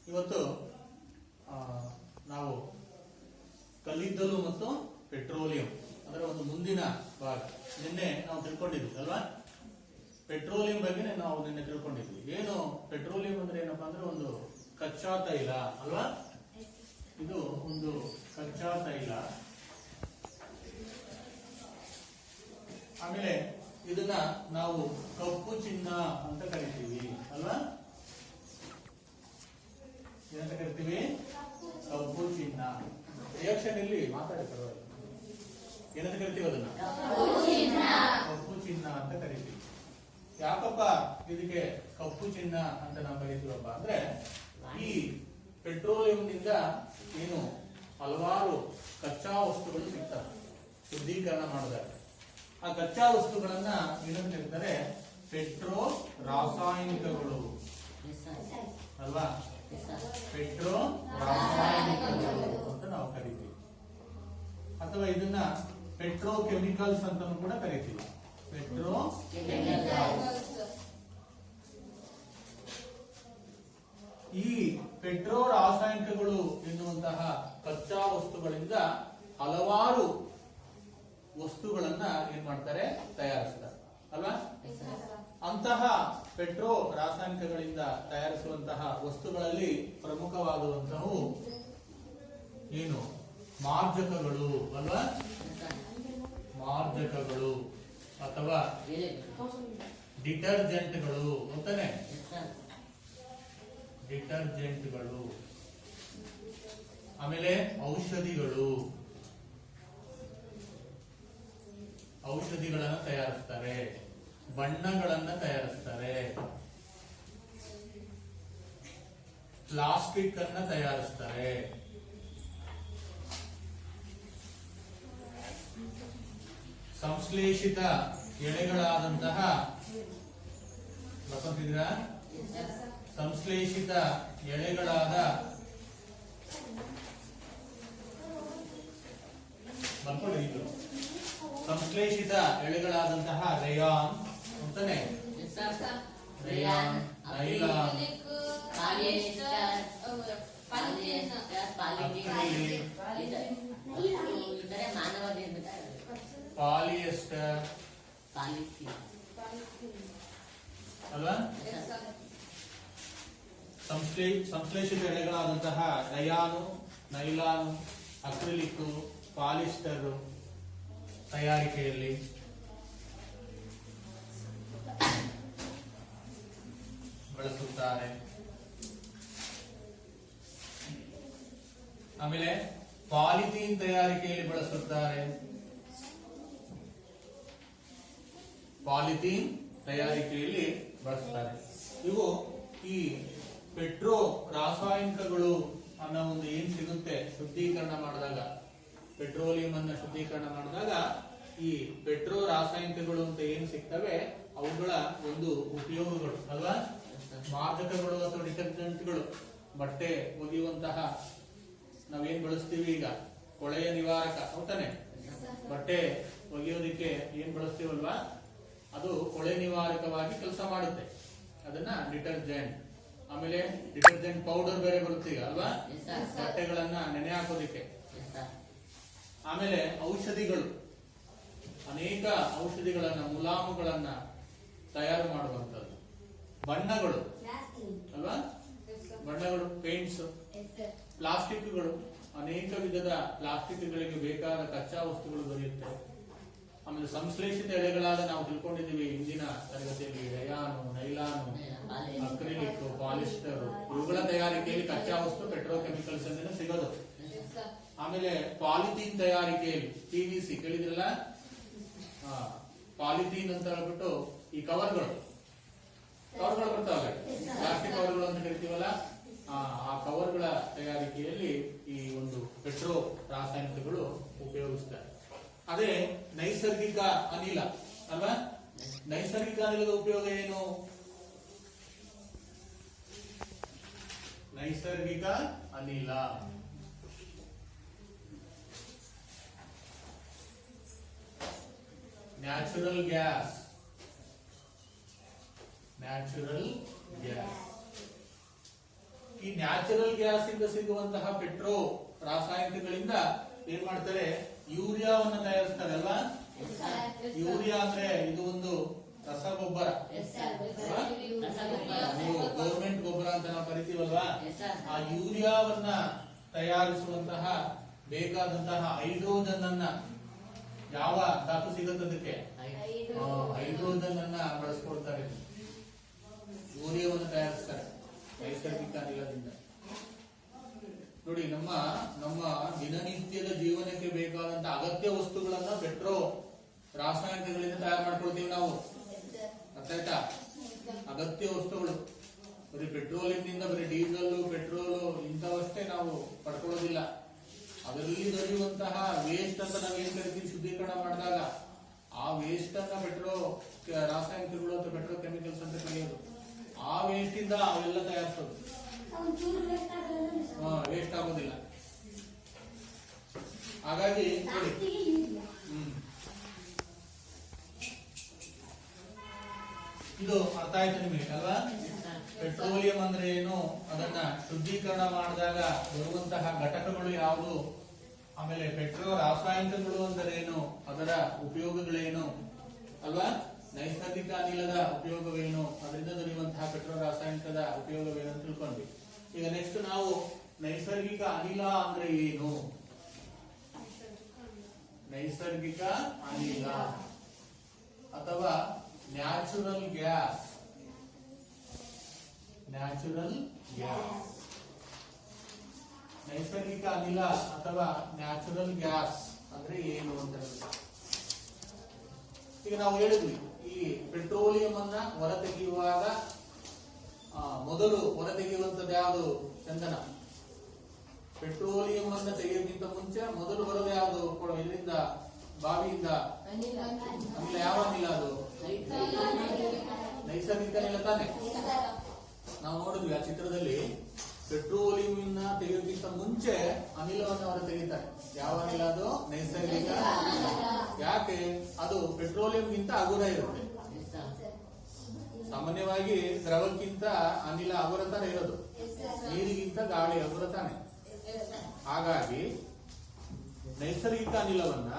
ಇವತ್ತು ನಾವು ಕಲ್ಲಿದ್ದಲು ಮತ್ತು ಪೆಟ್ರೋಲಿಯಂ ಅದರ ಒಂದು ಮುಂದಿನ ಭಾಗ. ನಿನ್ನೆ ನಾವು ತಿಳ್ಕೊಂಡಿದ್ವಿ ಅಲ್ವಾ? ಪೆಟ್ರೋಲಿಯಂ ಬಗ್ಗೆ ನಾವು ನಿನ್ನೆ ತಿಳ್ಕೊಂಡಿದ್ವಿ. ಏನು ಪೆಟ್ರೋಲಿಯಂ ಅಂದ್ರೆ ಏನಪ್ಪಾ ಅಂದ್ರೆ ಒಂದು ಕಚ್ಚಾ ತೈಲ ಅಲ್ವಾ? ಇದು ಒಂದು ಕಚ್ಚಾ ತೈಲ. ಆಮೇಲೆ ಇದನ್ನ ನಾವು ಕಪ್ಪು ಚಿನ್ನ ಅಂತ ಕರಿತೀವಿ ಅಲ್ವಾ? ಏನಂತ ಕರಿತೀವಿ? ಕಪ್ಪು ಚಿನ್ನ. ರಿಯಾಕ್ಷನ್ ಇಲ್ಲಿ ಮಾತಾಡಿ ಪರವಾಗಿಲ್ಲ. ಏನಂತ ಕರಿತೀವಿ ಅದನ್ನ? ಕಪ್ಪು ಚಿನ್ನ ಅಂತ ಕರಿತೀವಿ. ಯಾಕಪ್ಪ ಇದಕ್ಕೆ ಕಪ್ಪು ಚಿನ್ನ ಅಂತ ನಾವು ಕರಿತೀವಪ್ಪ ಅಂದ್ರೆ ಈ ಪೆಟ್ರೋಲಿಯಂನಿಂದ ಏನು ಹಲವಾರು ಕಚ್ಚಾ ವಸ್ತುಗಳು ಸಿಗ್ತವೆ ಶುದ್ಧೀಕರಣ ಮಾಡಿದಾಗ. ಆ ಕಚ್ಚಾ ವಸ್ತುಗಳನ್ನ ಏನಂತ ಕರೀತಾರೆ? ಪೆಟ್ರೋ ರಾಸಾಯನಿಕಗಳು ಅಲ್ವಾ? ಪೆಟ್ರೋ ರಾಸಾಯನಿಕಗಳು ಅಂತ ನಾವು ಕರಿತೀವಿ. ಅಥವಾ ಇದನ್ನ ಪೆಟ್ರೋ ಕೆಮಿಕಲ್ಸ್ ಅಂತ ಕೂಡ ಕರಿತೀವಿ. ಪೆಟ್ರೋ ಈ ಪೆಟ್ರೋ ರಾಸಾಯನಿಕಗಳು ಎನ್ನುವಂತಹ ಕಚ್ಚಾ ವಸ್ತುಗಳಿಂದ ಹಲವಾರು ವಸ್ತುಗಳನ್ನ ಏನ್ ಮಾಡ್ತಾರೆ? ತಯಾರಿಸ್ತಾರೆ ಅಲ್ವಾ? ಅಂತಹ ಪೆಟ್ರೋ ರಾಸಾಯನಿಕಗಳಿಂದ ತಯಾರಿಸುವಂತಹ ವಸ್ತುಗಳಲ್ಲಿ ಪ್ರಮುಖವಾಗುವಂತಹವು ಏನು? ಮಾರ್ಜಕಗಳು ಅಲ್ವಾ? ಮಾರ್ಜಕಗಳು ಅಥವಾ ಡಿಟರ್ಜೆಂಟ್ಗಳು ಅಂತಾನೆ. ಡಿಟರ್ಜೆಂಟ್ಗಳು. ಆಮೇಲೆ ಔಷಧಿಗಳು. ಔಷಧಿಗಳನ್ನ ತಯಾರಿಸ್ತಾರೆ. ಬಣ್ಣಗಳನ್ನ ತಯಾರಿಸ್ತಾರೆ. ಪ್ಲಾಸ್ಟಿಕ್ ಅನ್ನ ತಯಾರಿಸ್ತಾರೆ. ಸಂಶ್ಲೇಷಿತ ಎಳೆಗಳಾದಂತಹ ಬರ್ಕೊಂತಿದ್ದೀರಾ? ಸಂಶ್ಲೇಷಿತ ಎಳೆಗಳಾದ ಬರ್ಕೊಳ್ಳಿ. ಇದು ಸಂಶ್ಲೇಷಿತ ಎಳೆಗಳಾದಂತಹ ರೇಯಾನ್ ಅಂತಾನೆ. ರೇಯಾನ್, ನೈಲಾನ್, ಪಾಲಿಯೆಸ್ಟರ್ ಅಲ್ವಾ? ಸಂಶ್ಲೇಷಿತ ಎಳೆಗಳಾದಂತಹ ರಯಾನು, ನೈಲಾನು, ಅಕ್ರಿಲಿಕ್, ಪಾಲಿಸ್ಟರ್ ತಯಾರಿಕೆಯಲ್ಲಿ ಬಳಸುತ್ತಾರೆ. ಆಮೇಲೆ ಪಾಲಿಥೀನ್ ತಯಾರಿಕೆಯಲ್ಲಿ ಬಳಸುತ್ತಾರೆ. ಪಾಲಿಥೀನ್ ತಯಾರಿಕೆಯಲ್ಲಿ ಬಳಸ್ತಾರೆ. ಇವು ಈ ಪೆಟ್ರೋ ರಾಸಾಯನಿಕಗಳು ಅನ್ನೋ ಒಂದು ಏನ್ ಸಿಗುತ್ತೆ ಶುದ್ಧೀಕರಣ ಮಾಡಿದಾಗ, ಪೆಟ್ರೋಲಿಯಂ ಅನ್ನ ಶುದ್ಧೀಕರಣ ಮಾಡಿದಾಗ ಈ ಪೆಟ್ರೋ ರಾಸಾಯನಿಕಗಳು ಅಂತ ಏನ್ ಸಿಗ್ತವೆ ಅವುಗಳ ಒಂದು ಉಪಯೋಗಗಳು ಅಲ್ವಾ? ಮಾರ್ಜಕಗಳು ಅಥವಾ ಡಿಟರ್ಜೆಂಟ್ಗಳು. ಬಟ್ಟೆ ಒಗೆಯುವಂತಹ ನಾವೇನ್ ಬಳಸ್ತೀವಿ ಈಗ? ಕೊಳೆಯ ನಿವಾರಕ ಹೌದಾನೆ. ಬಟ್ಟೆ ಒಗೆಯೋದಿಕ್ಕೆ ಏನ್ ಬಳಸ್ತೀವಲ್ವಾ? ಅದು ಕೊಳೆ ನಿವಾರಕವಾಗಿ ಕೆಲಸ ಮಾಡುತ್ತೆ. ಅದನ್ನ ಡಿಟರ್ಜೆಂಟ್. ಆಮೇಲೆ ಡಿಟರ್ಜೆಂಟ್ ಪೌಡರ್ ಬೇರೆ ಬರುತ್ತೆ ಈಗ ಅಲ್ವಾ? ಬಟ್ಟೆಗಳನ್ನ ನೆನೆ ಹಾಕೋದಿಕ್ಕೆ. ಆಮೇಲೆ ಔಷಧಿಗಳು, ಅನೇಕ ಔಷಧಿಗಳನ್ನ ಮುಲಾಮುಗಳನ್ನ ತಯಾರು ಮಾಡುವಂತದ್ದು. ಬಣ್ಣಗಳು ಅಲ್ವಾ? ಬಣ್ಣಗಳು, ಪೇಂಟ್ಸ್, ಪ್ಲಾಸ್ಟಿಕ್ಗಳು, ಅನೇಕ ವಿಧದ ಪ್ಲಾಸ್ಟಿಕ್ಗಳಿಗೆ ಬೇಕಾದ ಕಚ್ಚಾ ವಸ್ತುಗಳು ದೊರೆಯುತ್ತೆ. ಆಮೇಲೆ ಸಂಶ್ಲೇಷಿತ ಎಳೆಗಳಾದ ನಾವು ತಿಳ್ಕೊಂಡಿದ್ದೀವಿ ಹಿಂದಿನ ತರಗತಿಯಲ್ಲಿ ರೇಯಾನು, ನೈಲಾನು, ಅಕ್ರಿಲಿಕ್, ಪಾಲಿಸ್ಟರ್ ಇವುಗಳ ತಯಾರಿಕೆಯಲ್ಲಿ ಕಚ್ಚಾ ವಸ್ತು ಪೆಟ್ರೋಕೆಮಿಕಲ್ಸ್ ಅಂತ ಸಿಗೋದು. ಆಮೇಲೆ ಪಾಲಿಥೀನ್ ತಯಾರಿಕೆಯಲ್ಲಿ PVC ಕೇಳಿದ್ರಲ್ಲ? ಪಾಲಿಥೀನ್ ಅಂತ ಹೇಳ್ಬಿಟ್ಟು ಈ ಕವರ್ಗಳು ಬರ್ತಾವಲ್ಲ, ಪ್ಲಾಸ್ಟಿಕ್ ಕವರ್ಗಳು ಅಂತ ಕರಿತೀವಲ್ಲ, ಆ ಕವರ್ಗಳ ತಯಾರಿಕೆಯಲ್ಲಿ ಈ ಒಂದು ಪೆಟ್ರೋ ರಾಸಾಯನಿಕಗಳು ಉಪಯೋಗಿಸ್ತಾರೆ. ಅದೇ ನೈಸರ್ಗಿಕ ಅನಿಲ ಅಲ್ವಾ? ನೈಸರ್ಗಿಕ ಅನಿಲದ ಉಪಯೋಗ ಏನು? ನೈಸರ್ಗಿಕ ಅನಿಲ ನ್ಯಾಚುರಲ್ ಗ್ಯಾಸ್. ನ್ಯಾಚುರಲ್ ಗ್ಯಾಸ್ ಈ ನ್ಯಾಚುರಲ್ ಗ್ಯಾಸ್ ಇಂದ ಸಿಗುವಂತಹ ಪೆಟ್ರೋ ರಾಸಾಯನಿಕಗಳಿಂದ ಏನ್ ಮಾಡ್ತಾರೆ, ಯೂರಿಯಾವನ್ನು ತಯಾರಿಸ್ತಾರೆ ಅಲ್ವಾ. ಯೂರಿಯಾ ಅಂದ್ರೆ ಇದು ಒಂದು ರಸಗೊಬ್ಬರ, ನೀವು ಗೌರ್ಮೆಂಟ್ ಗೊಬ್ಬರ ಅಂತ ನಾವು ಕರಿತೀವಲ್ವಾ. ಆ ಯೂರಿಯಾವನ್ನ ತಯಾರಿಸುವಂತಹ ಬೇಕಾದಂತಹ ಹೈಡ್ರೋಜನ್ ಅನ್ನ ಯಾವ ಧಾತು ಸಿಗುತ್ತದಕ್ಕೆ, ಹೈಡ್ರೋಜನ್ ಅನ್ನ ಬಳಸ್ಕೊಳ್ತಾರೆ. ಯೂರಿಯಾವನ್ನು ತಯಾರಿಸ್ತಾರೆ ನೈಸರ್ಗಿಕ ಅನಿಲದಿಂದ. ನೋಡಿ, ನಮ್ಮ ದಿನನಿತ್ಯದ ಜೀವನಕ್ಕೆ ಬೇಕಾದಂತ ಅಗತ್ಯ ವಸ್ತುಗಳನ್ನ ಪೆಟ್ರೋ ರಾಸಾಯನಿಕಗಳಿಂದ ತಯಾರು ಮಾಡ್ಕೊಳ್ತೀವಿ ನಾವು. ಅರ್ಥ ಆಯ್ತಾ? ಅಗತ್ಯ ವಸ್ತುಗಳು ಬರೀ ಪೆಟ್ರೋಲಿಂದ ಬರೀ ಡೀಸೆಲ್ ಪೆಟ್ರೋಲು ಇಂಥವಷ್ಟೇ ನಾವು ಪಡ್ಕೊಳ್ಳೋದಿಲ್ಲ. ಅದರಲ್ಲಿ ದೊರೆಯುವಂತಹ ವೇಸ್ಟ್ ಅಂತ ನಾವೇನ್ ಕರಿತೀವಿ, ಶುದ್ಧೀಕರಣ ಮಾಡಿದಾಗ ಆ ವೇಸ್ಟ್ ಅನ್ನ ಪೆಟ್ರೋ ರಾಸಾಯನಿಕಗಳು ಅಥವಾ ಪೆಟ್ರೋ ಕೆಮಿಕಲ್ಸ್ ಅಂತ ಕರೆಯೋದು. ಆ ವೇಸ್ಟ್ ಇಂದ ಅವೆಲ್ಲ ತಯಾರಿಸೋದು. ವೇಸ್ಟ್ ಆಗೋದಿಲ್ಲ. ಹಾಗಾಗಿ ಇದು ಅರ್ಥ ಆಯ್ತು ನಿಮಗೆ ಅಲ್ವಾ. ಪೆಟ್ರೋಲಿಯಂ ಅಂದ್ರೆ ಏನು, ಅದನ್ನ ಶುದ್ಧೀಕರಣ ಮಾಡಿದಾಗ ಬರುವಂತಹ ಘಟಕಗಳು ಯಾವುದು, ಆಮೇಲೆ ಪೆಟ್ರೋ ರಾಸಾಯನಿಕಗಳು ಅಂದರೆ ಏನು, ಅದರ ಉಪಯೋಗಗಳೇನು ಅಲ್ವಾ. ನೈಸರ್ಗಿಕ ಅನಿಲದ ಉಪಯೋಗವೇನು, ಅದರಿಂದ ದೊರೆಯುವಂತಹ ಪೆಟ್ರೋ ರಾಸಾಯನಿಕದ ಉಪಯೋಗವೇನು ಅಂತ ತಿಳ್ಕೊಂಡ್ವಿ. ಈಗ ನೆಕ್ಸ್ಟ್ ನಾವು ನೈಸರ್ಗಿಕ ಅನಿಲ ಅಂದ್ರೆ ಏನು, ನೈಸರ್ಗಿಕ ಅನಿಲ ಅಥವಾ ನ್ಯಾಚುರಲ್ ಗ್ಯಾಸ್. ನ್ಯಾಚುರಲ್ ಗ್ಯಾಸ್, ನೈಸರ್ಗಿಕ ಅನಿಲ ಅಥವಾ ನ್ಯಾಚುರಲ್ ಗ್ಯಾಸ್ ಅಂದ್ರೆ ಏನು ಅಂತ. ಈಗ ನಾವು ಹೇಳಿದ್ವಿ, ಈ ಪೆಟ್ರೋಲಿಯಂ ಅನ್ನ ಹೊರತೆಗೆಯುವಾಗ ಮೊದಲು ಹೊರತೆಗೆಯುವಂತದ್ದು ಯಾವುದು, ಚಂದನ. ಪೆಟ್ರೋಲಿಯಂ ಅನ್ನ ತೆಗೆಯೋಕ್ಕಿಂತ ಮುಂಚೆ ಮೊದಲು ಬರೋದು ಯಾವುದು, ಇದರಿಂದ ಬಾವಿಯಿಂದ ಅನಿಲ. ಯಾವ ಅನಿಲ ಅದು? ನೈಸರ್ಗಿಕ ಅನಿಲ ತಾನೆ. ನಾವು ನೋಡಿದ್ವಿ ಆ ಚಿತ್ರದಲ್ಲಿ, ಪೆಟ್ರೋಲಿಯಂ ತೆಗೆಯೋಕ್ಕಿಂತ ಮುಂಚೆ ಅನಿಲವನ್ನು ಅವರು ತೆಗಿತಾರೆ. ಯಾವ ಅನಿಲ ಅದು? ನೈಸರ್ಗಿಕ. ಯಾಕೆ? ಅದು ಪೆಟ್ರೋಲಿಯಂಗಿಂತ ಹಗುರ ಇರುತ್ತೆ. ಸಾಮಾನ್ಯವಾಗಿ ದ್ರವಕ್ಕಿಂತ ಅನಿಲ ಹಗುರತಾನೆ ಇರೋದು, ನೀರಿಗಿಂತ ಗಾಳಿ ಹಗುರತಾನೆ. ಹಾಗಾಗಿ ನೈಸರ್ಗಿಕ ಅನಿಲವನ್ನ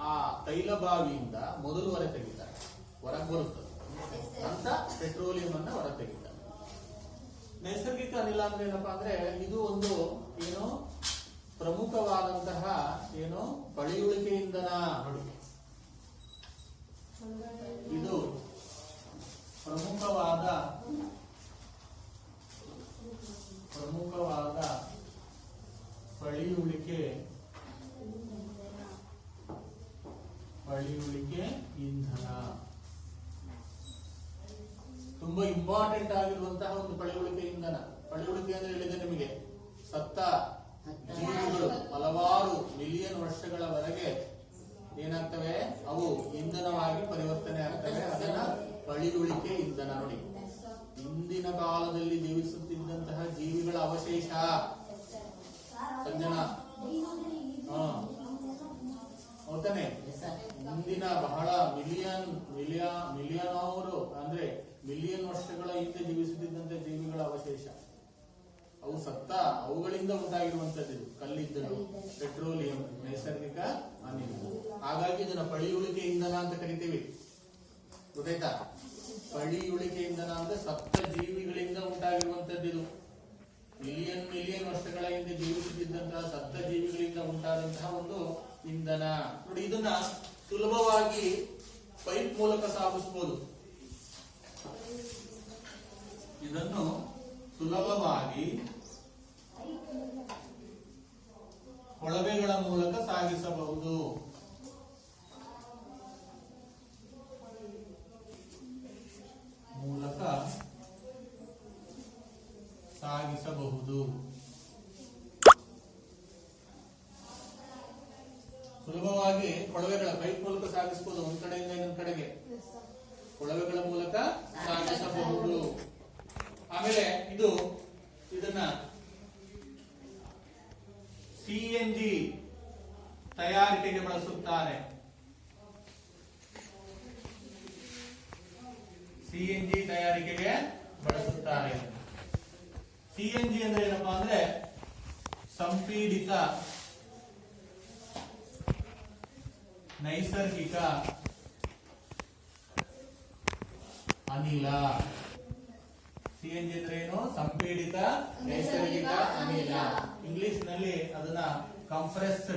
ಆ ತೈಲ ಬಾವಿಯಿಂದ ಮೊದಲು ಹೊರ ತೆಗಿತಾರೆ, ಹೊರಗೆ ಬರುತ್ತದೆ. ಅಂತ ಪೆಟ್ರೋಲಿಯಂ ಅನ್ನ ಹೊರ ತೆಗಿತಾರೆ. ನೈಸರ್ಗಿಕ ಅನಿಲ ಅಂದ್ರೆ ಏನಪ್ಪಾ ಅಂದ್ರೆ, ಇದು ಒಂದು ಏನು ಪ್ರಮುಖವಾದಂತಹ ಏನು ಪಳೆಯುಳಿಕೆ ಇಂಧನ. ನೋಡಿ, ಇದು ಪ್ರಮುಖವಾದ ಪಳೆಯುಳಿಕೆ ಇಂಧನ. ತುಂಬಾ ಇಂಪಾರ್ಟೆಂಟ್ ಆಗಿರುವಂತಹ ಒಂದು ಪಳೆಯುಳಿಕೆ ಇಂಧನ. ಪಳೆಯುಳಿಕೆ ಅಂದ್ರೆ ಹೇಳಿದೆ ನಿಮಗೆ, ಸತ್ತ ಜೀವಿಗಳು ಹಲವಾರು ಮಿಲಿಯನ್ ವರ್ಷಗಳವರೆಗೆ ಏನಾಗ್ತವೆ, ಅವು ಇಂಧನವಾಗಿ ಪರಿವರ್ತನೆ ಆಗ್ತವೆ. ಅದನ್ನ ಪಳೆಯುಳಿಕೆ ಇಂಧನ. ನೋಡಿ, ಹಿಂದಿನ ಕಾಲದಲ್ಲಿ ಜೀವಿಸುತ್ತಿದ್ದಂತಹ ಜೀವಿಗಳ ಅವಶೇಷ ಸಂಜನ ಹೌದಾನೆ. ಹಿಂದಿನ ಬಹಳ ಮಿಲಿಯನ್ ಅಂದ್ರೆ ಮಿಲಿಯನ್ ವರ್ಷಗಳ ಹಿಂದೆ ಜೀವಿಸುತ್ತಿದ್ದಂತಹ ಜೀವಿಗಳ ಅವಶೇಷ, ಅವು ಸತ್ತ ಅವುಗಳಿಂದ ಉಂಟಾಗಿರುವಂತದ್ದು ಕಲ್ಲಿದ್ದಲು, ಪೆಟ್ರೋಲಿಯಂ, ನೈಸರ್ಗಿಕ ಅನಿಲ. ಹಾಗಾಗಿ ಇದನ್ನ ಪಳೆಯುಳಿಕೆ ಇಂಧನ ಅಂತ ಕರಿತೀವಿ. ಗೊತ್ತಾಯ್ತಾ? ಪಳೆಯುಳಿಕೆ ಇಂಧನ ಅಂದ್ರೆ ಸತ್ತ ಜೀವಿಗಳಿಂದ ಉಂಟಾಗಿರುವಂತದ್ದು. ಇದು ಮಿಲಿಯನ್ ವರ್ಷಗಳ ಹಿಂದೆ ಜೀವಿಸುತ್ತಿದ್ದಂತಹ ಸತ್ತ ಜೀವಿಗಳಿಂದ ಉಂಟಾದಂತಹ ಒಂದು ಇಂಧನ. ನೋಡಿ, ಇದನ್ನ ಸುಲಭವಾಗಿ ಪೈಪ್ ಮೂಲಕ ಸಾಗಿಸಬಹುದು. ಇದನ್ನು ಸುಲಭವಾಗಿ ಕೊಳವೆಗಳ ಮೂಲಕ ಸಾಗಿಸಬಹುದು. ಸುಲಭವಾಗಿ ಕೊಳವೆಗಳ ಪೈಪ್ ಮೂಲಕ ಸಾಗಿಸಬಹುದು. ಒಂದ್ ಕಡೆಯಿಂದ ಇನ್ನೊಂದ್ ಕಡೆಗೆ ಕೊಳವೆಗಳ ಮೂಲಕ ಸಾಗಿಸಬಹುದು. ಆಮೇಲೆ ಇದನ್ನ CNG ತಯಾರಿಕೆಗೆ ಬಳಸುತ್ತಾರೆ. CNG ತಯಾರಿಕೆಗೆ ಬಳಸುತ್ತಾರೆ. CNG ಅಂದ್ರೆ ಏನಪ್ಪಾ ಅಂದ್ರೆ ಸಂಪೀಡಿತ ನೈಸರ್ಗಿಕ ಅನಿಲ. CNG ಅಂದ್ರೆ ಏನು? ಸಂಪೀಡಿತ ನೈಸರ್ಗಿಕ ಅನಿಲ. ಇಂಗ್ಲಿಷ್ ನಲ್ಲಿ ಅದನ್ನ compressed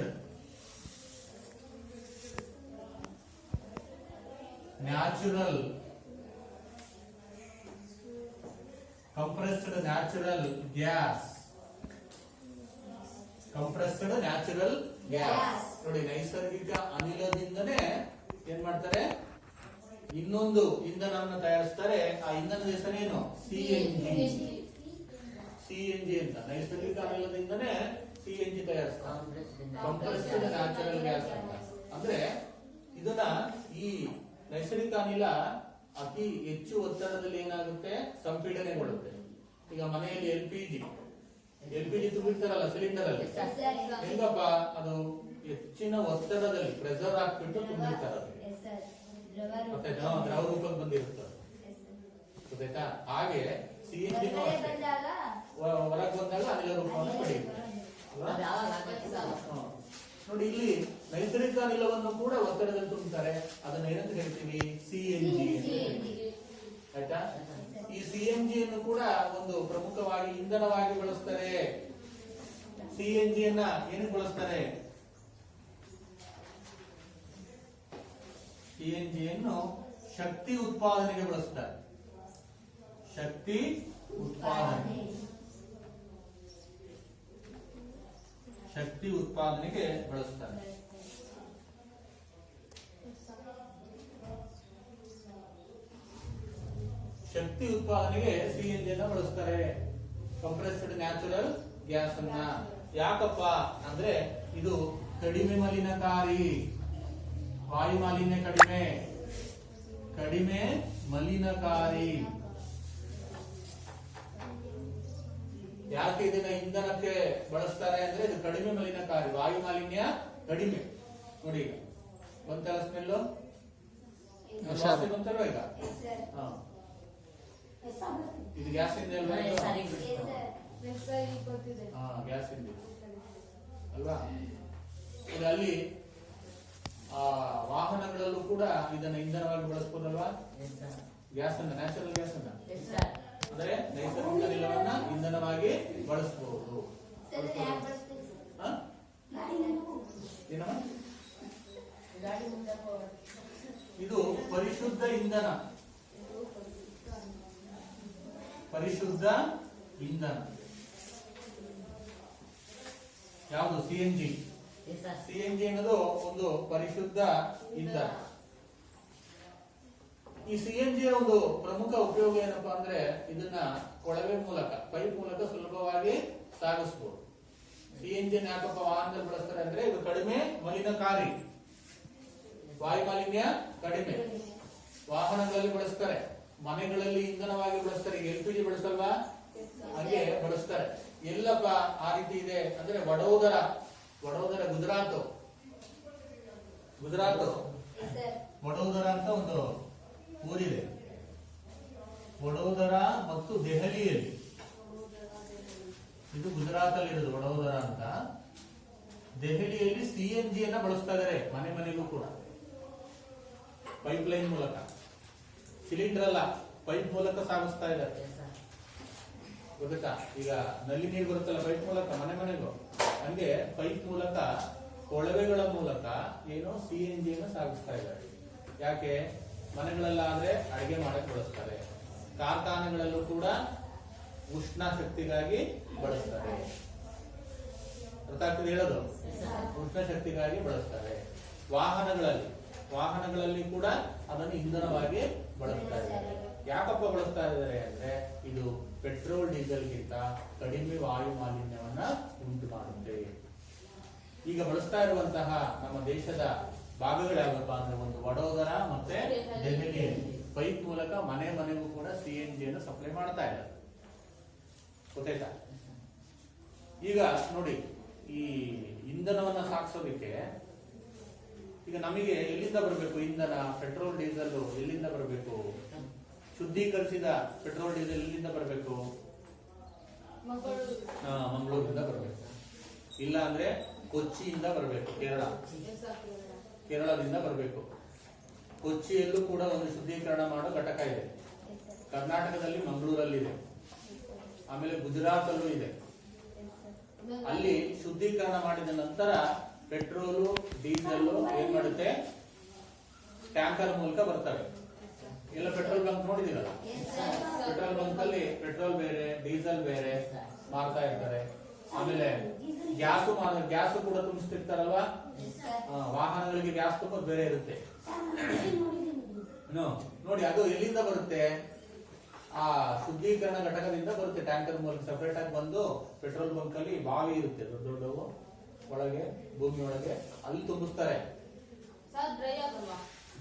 natural gas. Compressed natural gas ನೋಡಿ, ನೈಸರ್ಗಿಕ ಅನಿಲದಿಂದನೇ ಏನ್ ಮಾಡ್ತಾರೆ, ಇನ್ನೊಂದು ಇಂಧನವನ್ನು ತಯಾರಿಸ್ತಾರೆ. ಆ ಇಂಧನದ ಹೆಸರೇನು? CNG ಅಂತ. ನೈಸರ್ಗಿಕ ಅನಿಲದಿಂದನೇ CNG ತಯಾರಿಸ್ತಾರೆ, ಕಂಪ್ರೆಸ್ಡ್ ನ್ಯಾಚುರಲ್ ಗ್ಯಾಸ್ ಅಂತ. ಅಂದ್ರೆ ಇದನ್ನ ಈ ನೈಸರ್ಗಿಕ ಅನಿಲ ಅತಿ ಹೆಚ್ಚು ಒತ್ತಡದಲ್ಲಿ ಏನಾಗುತ್ತೆ, ಸಂಪೀಡನೆಗೊಳ್ಳುತ್ತೆ. ಈಗ ಮನೆಯಲ್ಲಿ LPG ತುಂಬಿರ್ತಾರಲ್ಲ ಸಿಲಿಂಡರ್ ಅಲ್ಲಿ, ಹೆಂಗಪ್ಪ ಅದು ಹೆಚ್ಚಿನ ಒತ್ತಡದಲ್ಲಿ ಪ್ರೆಷರ್ ಹಾಕ್ಬಿಟ್ಟು ತುಂಬಿರ್ತಾರೆ, ಗೊತ್ತಾಯ್ತಾ? ದ್ರವ ರೂಪಕ್ಕೆ ಬಂದಿರುತ್ತೆ, ಗೊತ್ತಾಯ್ತಾ? ಹಾಗೆ CNG ಹೊರಗೆ ಬಂದಾಗ ಅನಿಲ ರೂಪವನ್ನು ಪಡೆಯುತ್ತೆ. ನೋಡಿ, ಇಲ್ಲಿ ನೈಸರ್ಗಿಕ ಅನಿಲವನ್ನು ಕೂಡ ಒತ್ತಡದಲ್ಲಿ ತುಂಬುತ್ತಾರೆ. ಅದನ್ನ ಏನಂತ ಹೇಳ್ತೀವಿ? CNG. ಆಯ್ತಾ? ಈ CNG ಯನ್ನು ಕೂಡ ಒಂದು ಪ್ರಮುಖವಾಗಿ ಇಂಧನವಾಗಿ ಬಳಸ್ತಾರೆ. CNG ಯನ್ನ ಏನಕ್ಕೆ ಬಳಸ್ತಾರೆ? CNG ಯನ್ನು ಶಕ್ತಿ ಉತ್ಪಾದನೆಗೆ ಬಳಸ್ತಾರೆ. ಶಕ್ತಿ ಉತ್ಪಾದನೆಗೆ ಬಳಸ್ತಾರೆ. ಶಕ್ತಿ ಉತ್ಪಾದನೆಗೆ CNG ಅನ್ನ ಬಳಸ್ತಾರೆ, ಕಂಪ್ರೆಸ್ಡ್ ನ್ಯಾಚುರಲ್ ಗ್ಯಾಸ್ ಅನ್ನ. ಯಾಕಪ್ಪ ಅಂದ್ರೆ ಇದು ಕಡಿಮೆ ಮಲಿನಕಾರಿ, ವಾಯು ಮಾಲಿನ್ಯ ಕಡಿಮೆ ಮಲಿನಕಾರಿ. ಯಾಕೆ ಇದನ್ನ ಇಂಧನಕ್ಕೆ ಬಳಸ್ತಾರೆ ಅಂದ್ರೆ ಇದು ಕಡಿಮೆ ಮಲಿನಕಾರಿ, ವಾಯು ಮಾಲಿನ್ಯ ಕಡಿಮೆ. ನೋಡಿ, ಈಗ ಒಂಥರ ಸ್ಮೆಲ್ಲು ಬಂತಲ್ವ ಈಗ? ಇದು ಗ್ಯಾಸ್ ಇಂದ ಅಲ್ವಾ? ಗ್ಯಾಸ್ ಇಂದ ಅಲ್ವಾ? ಅಲ್ಲಿ ವಾಹನಗಳಲ್ಲೂ ಕೂಡ ಇದನ್ನ ಇಂಧನವಾಗಿ ಬಳಸಬಹುದಲ್ವಾ? ಗ್ಯಾಸ್ ಅನ್ನ, ನ್ಯಾಚುರಲ್ ಗ್ಯಾಸ್ ಅನ್ನ, ಅಂದ್ರೆ ನೈಸರ್ಗಿಕ ಅನಿಲವನ್ನ ಇಂಧನವಾಗಿ ಬಳಸಬಹುದು. ಇದು ಪರಿಶುದ್ಧ ಇಂಧನ. ಯಾವುದು? CNG. CNG ಅನ್ನೋದು ಒಂದು ಪರಿಶುದ್ಧ ಇಂಧನ. ಈ CNG ಒಂದು ಪ್ರಮುಖ ಉಪಯೋಗ ಏನಪ್ಪಾ ಅಂದ್ರೆ ಇದನ್ನ ಕೊಳವೆ ಮೂಲಕ, ಪೈಪ್ ಮೂಲಕ ಸುಲಭವಾಗಿ ಸಾಗಿಸಬಹುದು. CNG ಯಾಕಪ್ಪ ವಾಹನದಲ್ಲಿ ಬಳಸ್ತಾರೆ ಅಂದ್ರೆ ಇದು ಕಡಿಮೆ ಮಲಿನಕಾರಿ, ವಾಯು ಮಾಲಿನ್ಯ ಕಡಿಮೆ. ವಾಹನಗಳಲ್ಲಿ ಬಳಸ್ತಾರೆ, ಮನೆಗಳಲ್ಲಿ ಇಂಧನವಾಗಿ ಬಳಸ್ತಾರೆ. LPG ಬಳಸಲ್ವಾ? ಹಾಗೆ ಬಳಸ್ತಾರೆ. ಎಲ್ಲಪ್ಪ ಆ ರೀತಿ ಇದೆ ಅಂದ್ರೆ ವಡೋದರ, ಗುಜರಾತ್ ವಡೋದರ ಅಂತ ಒಂದು ಊರಿದೆ. ವಡೋದರ ಮತ್ತು ದೆಹಲಿಯಲ್ಲಿ, ಇದು ಗುಜರಾತ್ ಅಲ್ಲಿ ಇರೋದು ವಡೋದರ ಅಂತ. ದೆಹಲಿಯಲ್ಲಿ CNG ಅನ್ನ ಬಳಸ್ತಾ ಇದ್ದಾರೆ ಮನೆಗೂ ಕೂಡ, ಪೈಪ್ ಲೈನ್ ಮೂಲಕ. ಸಿಲಿಂಡರ್ ಅಲ್ಲ, ಪೈಪ್ ಮೂಲಕ ಸಾಗಿಸ್ತಾ ಇದ್ದಾರೆ, ಗೊತ್ತಾ? ಈಗ ನಲ್ಲಿ ನೀರು ಬರುತ್ತಲ್ಲ ಪೈಪ್ ಮೂಲಕ ಮನೆಗೂ, ಹಂಗೆ ಪೈಪ್ ಮೂಲಕ, ಕೊಳವೆಗಳ ಮೂಲಕ ಏನು CNG ಅನ್ನು ಸಾಗಿಸ್ತಾ ಇದ್ದಾರೆ. ಯಾಕೆ? ಮನೆಗಳಲ್ಲಾದ್ರೆ ಅಡಿಗೆ ಮಾಡಕ್ಕೆ ಬಳಸ್ತಾರೆ, ಕಾರ್ಖಾನೆಗಳಲ್ಲೂ ಕೂಡ ಉಷ್ಣ ಶಕ್ತಿಗಾಗಿ ಬಳಸ್ತಾರೆ. ಅರ್ಥ ಆಗ್ತದೆ ಹೇಳೋದು? ಉಷ್ಣ ಶಕ್ತಿಗಾಗಿ ಬಳಸ್ತಾರೆ. ವಾಹನಗಳಲ್ಲಿ ಕೂಡ ಅದನ್ನು ಇಂಧನವಾಗಿ ಬಳಸ್ತಾ ಇದ್ದಾರೆ. ಯಾಕಪ್ಪ ಬಳಸ್ತಾ ಇದ್ದಾರೆ ಅಂದ್ರೆ ಇದು ಪೆಟ್ರೋಲ್ ಡೀಸೆಲ್ಗಿಂತ ಕಡಿಮೆ ವಾಯು ಮಾಲಿನ್ಯವನ್ನ ಉಂಟು ಮಾಡುತ್ತೆ. ಈಗ ಬಳಸ್ತಾ ಇರುವಂತಹ ನಮ್ಮ ದೇಶದ ಭಾಗಗಳ್ಯಾವಪ್ಪ ಅಂದ್ರೆ ಒಂದು ವಡೋದರ ಮತ್ತೆ ದೆಹಲಿಯಲ್ಲಿ ಪೈಪ್ ಮೂಲಕ ಮನೆಗೂ ಕೂಡ CNG ಅನ್ನು ಸಪ್ಲೈ ಮಾಡ್ತಾ ಇದ್ದಾರೆ, ಗೊತ್ತಾಯ್ತಾ? ಈಗ ನೋಡಿ, ಈ ಇಂಧನವನ್ನ ಸಾಗಿಸೋದಕ್ಕೆ ಈಗ ನಮಗೆ ಎಲ್ಲಿಂದ ಬರಬೇಕು ಇಂಧನ? ಪೆಟ್ರೋಲ್ ಡೀಸೆಲ್ ಎಲ್ಲಿಂದ ಬರಬೇಕು? ಶುದ್ಧೀಕರಿಸಿದ ಪೆಟ್ರೋಲ್ ಡೀಸೆಲ್ ಎಲ್ಲಿಂದ ಬರಬೇಕು? ಮಂಗಳೂರಿಂದ ಬರಬೇಕು. ಇಲ್ಲ ಅಂದ್ರೆ ಕೊಚ್ಚಿಯಿಂದ ಬರಬೇಕು. ಕೇರಳದಿಂದ ಬರಬೇಕು. ಕೊಚ್ಚಿಯಲ್ಲೂ ಕೂಡ ಒಂದು ಶುದ್ಧೀಕರಣ ಮಾಡೋ ಘಟಕ ಇದೆ. ಕರ್ನಾಟಕದಲ್ಲಿ ಮಂಗಳೂರಲ್ಲಿದೆ, ಆಮೇಲೆ ಗುಜರಾತ್ ಅಲ್ಲೂ ಇದೆ. ಅಲ್ಲಿ ಶುದ್ಧೀಕರಣ ಮಾಡಿದ ನಂತರ ಪೆಟ್ರೋಲು ಡೀಸೆಲ್ ಏನ್ ಮಾಡುತ್ತೆ, ಟ್ಯಾಂಕರ್ ಮೂಲಕ ಬರ್ತವೆ. ಎಲ್ಲ ಪೆಟ್ರೋಲ್ ಬಂಕ್ ನೋಡಿದಿರಲ್ಲ, ಪೆಟ್ರೋಲ್ ಬಂಕ್ ಅಲ್ಲಿ ಪೆಟ್ರೋಲ್ ಬೇರೆ ಡೀಸೆಲ್ ಬೇರೆ ಮಾರ್ತಾ ಇರ್ತಾರೆ. ಆಮೇಲೆ ಗ್ಯಾಸು ಕೂಡ ತುಂಬಿಸ್ತಿರ್ತಾರಲ್ವಾ, ವಾಹನಗಳಿಗೆ ಗ್ಯಾಸ್ ತುಂಬೋದು ಬೇರೆ ಇರುತ್ತೆ ನೋಡಿ. ಅದು ಎಲ್ಲಿಂದ ಬರುತ್ತೆ, ಆ ಶುದ್ಧೀಕರಣ ಘಟಕದಿಂದ ಬರುತ್ತೆ. ಟ್ಯಾಂಕರ್ ಮೂಲಕ ಸಪರೇಟ್ ಆಗಿ ಬಂದು ಪೆಟ್ರೋಲ್ ಬಂಕ್ ಅಲ್ಲಿ ಬಾವಿ ಇರುತ್ತೆ, ದೊಡ್ಡ ದೊಡ್ಡವು ಒಳಗೆ ಭೂಮಿ ಒಳಗೆ, ಅಲ್ಲಿ ತುಂಬಿಸ್ತಾರೆ.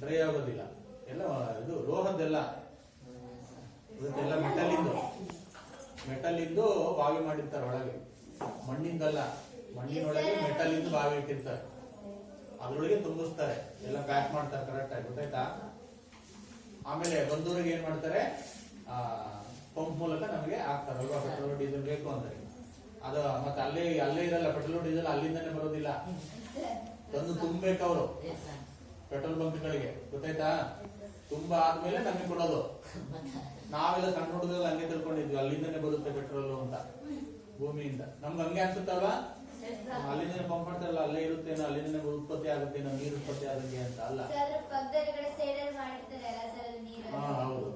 ಡ್ರೈ ಆಗೋದಿಲ್ಲ. ಎಲ್ಲ ಇದು ಲೋಹದ್ದೆಲ್ಲ ಮೆಟಲಿಂದು ಬಾವಿ ಮಾಡಿರ್ತಾರೆ ಒಳಗೆ, ಮಣ್ಣಿಂದಲ್ಲ. ಮಣ್ಣಿನೊಳಗೆ ಮೆಟಲಿಂದ ಬಾವಿ ಇಟ್ಟಿರ್ತಾರೆ, ಅದ್ರೊಳಗೆ ತುಂಬಿಸ್ತಾರೆ, ಎಲ್ಲ ಪ್ಯಾಕ್ ಮಾಡ್ತಾರೆ ಕರೆಕ್ಟ್ ಆಗಿ, ಗೊತ್ತಾಯ್ತಾ. ಆಮೇಲೆ ಬಂದೂರಿಗೆ ಏನ್ ಮಾಡ್ತಾರೆ, ಪಂಪ್ ಮೂಲಕ ನಮಗೆ ಹಾಕ್ತಾರಲ್ವಾ ಪೆಟ್ರೋಲ್ ಡೀಸೆಲ್ ಬೇಕು ಅಂದ್ರೆ. ಅದು ಮತ್ತೆ ಅಲ್ಲೇ ಇರಲ್ಲ ಪೆಟ್ರೋಲ್ ಡೀಸೆಲ್, ಅಲ್ಲಿಂದಾನೆ ಬರೋದಿಲ್ಲ, ತಂದು ತುಂಬಬೇಕು ಅವರು ಪೆಟ್ರೋಲ್ ಬಂಕ್ಗಳಿಗೆ, ಗೊತ್ತಾಯ್ತಾ. ತುಂಬಾ ಆದ್ಮೇಲೆ ನಮಗೆ ಕೊಡೋದು. ನಾವೆಲ್ಲ ಸಣ್ಣ ಹುಡುಗರು ಹಂಗೆ ತಿಳ್ಕೊಂಡಿದ್ವಿ ಅಲ್ಲಿಂದಾನೆ ಬರುತ್ತೆ ಪೆಟ್ರೋಲ್ ಅಂತ, ಭೂಮಿಯಿಂದ. ನಮ್ಗೆ ಹಂಗೆ ಅನ್ಸುತ್ತಲ್ವಾ, ಅಲ್ಲಿಂದನೇ ಪಂಪ್ ಮಾಡ್ತಾರಲ್ಲ, ಅಲ್ಲೇ ಇರುತ್ತೇನೋ, ಅಲ್ಲಿಂದನೇ ಉತ್ಪತ್ತಿ ಆಗುತ್ತೇನೋ ನೀರು ಉತ್ಪತ್ತಿ ಆಗುತ್ತೆ ಅಂತ. ಅಲ್ಲ, ಹೌದು.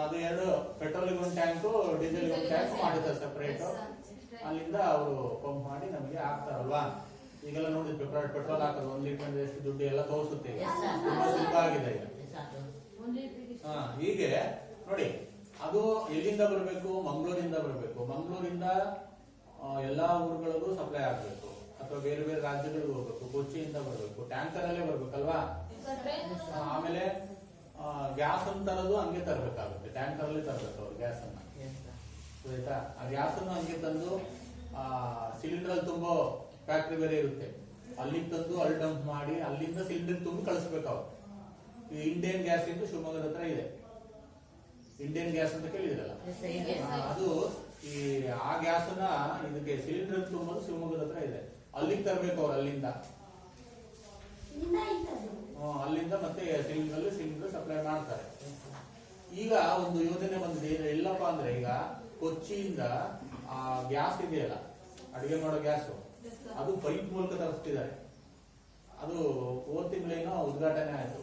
ಅದು ಎರಡು ಪೆಟ್ರೋಲಿಗೆ ಒಂದು ಟ್ಯಾಂಕು, ಡೀಸೆಲ್ ಒಂದು ಟ್ಯಾಂಕ್ ಮಾಡಿದ್ದಾರೆ ಸಪರೇಟ್. ಅಲ್ಲಿಂದ ಅವರು ಪಂಪ್ ಮಾಡಿ ನಮಗೆ ಹಾಕ್ತಾರಲ್ವಾ. ಈಗೆಲ್ಲ ನೋಡಿ ಪೆಟ್ರೋಲ್ ಹಾಕೋದು 1 ಲೀಟರ್ ಎಷ್ಟು ದುಡ್ಡು ಎಲ್ಲ ತೋರಿಸುತ್ತೆ, ತುಂಬಾ ಸುಲಭ ಆಗಿದೆ ಈಗ. ಹೀಗೆ ನೋಡಿ, ಅದು ಎಲ್ಲಿಂದ ಬರಬೇಕು, ಮಂಗಳೂರಿಂದ ಬರಬೇಕು. ಮಂಗಳೂರಿಂದ ಎಲ್ಲಾ ಊರುಗಳಿಗೂ ಸಪ್ಲೈ ಆಗ್ಬೇಕು, ಅಥವಾ ಬೇರೆ ಬೇರೆ ರಾಜ್ಯಗಳಿಗೂ ಹೋಗ್ಬೇಕು. ಕೊಚ್ಚಿಯಿಂದ ಬರಬೇಕು, ಟ್ಯಾಂಕರ್ ಅಲ್ಲೇ ಬರ್ಬೇಕಲ್ವಾ. ಆಮೇಲೆ ಗ್ಯಾಸ್ ಅನ್ನು ತರೋದು ಹಂಗೆ ತರಬೇಕಾಗುತ್ತೆ, ಟ್ಯಾಂಕರ್ ಅಲ್ಲೇ ತರಬೇಕು ಅವ್ರು ಗ್ಯಾಸ್ ಅನ್ನ, ಆಯ್ತಾ. ಆ ಗ್ಯಾಸ್ ಅನ್ನು ಹಂಗೆ ತಂದು ಸಿಲಿಂಡರ್ ಅಲ್ಲಿ ತುಂಬೋ ಫ್ಯಾಕ್ಟ್ರಿ ಬೇರೆ ಇರುತ್ತೆ, ಅಲ್ಲಿಗೆ ತಂದು ಅಲ್ಲಿ ಡಂಪ್ ಮಾಡಿ ಅಲ್ಲಿಂದ ಸಿಲಿಂಡರ್ ತುಂಬಿ ಕಳಿಸ್ಬೇಕು ಅವ್ರು. ಈ ಇಂಡಿಯನ್ ಗ್ಯಾಸ್ ಇಂದು ಶಿವಮೊಗ್ಗದ ಹತ್ರ ಇದೆ, ಇಂಡಿಯನ್ ಗ್ಯಾಸ್ ಅಂತ ಕೇಳಿದ್ರಲ್ಲ, ಅದು ಈ ಆ ಗ್ಯಾಸ್ ಅನ್ನ ಇದಕ್ಕೆ ಸಿಲಿಂಡರ್ ತುಂಬೋದು ಶಿವಮೊಗ್ಗದ ಹತ್ರ ಇದೆ, ಅಲ್ಲಿಗೆ ತರಬೇಕು ಅವ್ರು. ಅಲ್ಲಿಂದ ಮತ್ತೆ ಸಿಲಿಂಡರ್ ಸಪ್ಲೈ ಮಾಡ್ತಾರೆ. ಈಗ ಒಂದು ಯೋಜನೆ ಬಂದಿದೆ, ಎಲ್ಲಪ್ಪ ಅಂದ್ರೆ ಈಗ ಕೊಚ್ಚಿಯಿಂದ ಆ ಗ್ಯಾಸ್ ಇದೆಯಲ್ಲ, ಅಡಿಗೆ ಮಾಡೋ ಗ್ಯಾಸ್, ಅದು ಪೈಪ್ ಮೂಲಕ ತರಿಸ್ತಿದ್ದಾರೆ. ಅದು ಹೋದ ತಿಂಗಳೇನೋ ಉದ್ಘಾಟನೆ ಆಯ್ತು.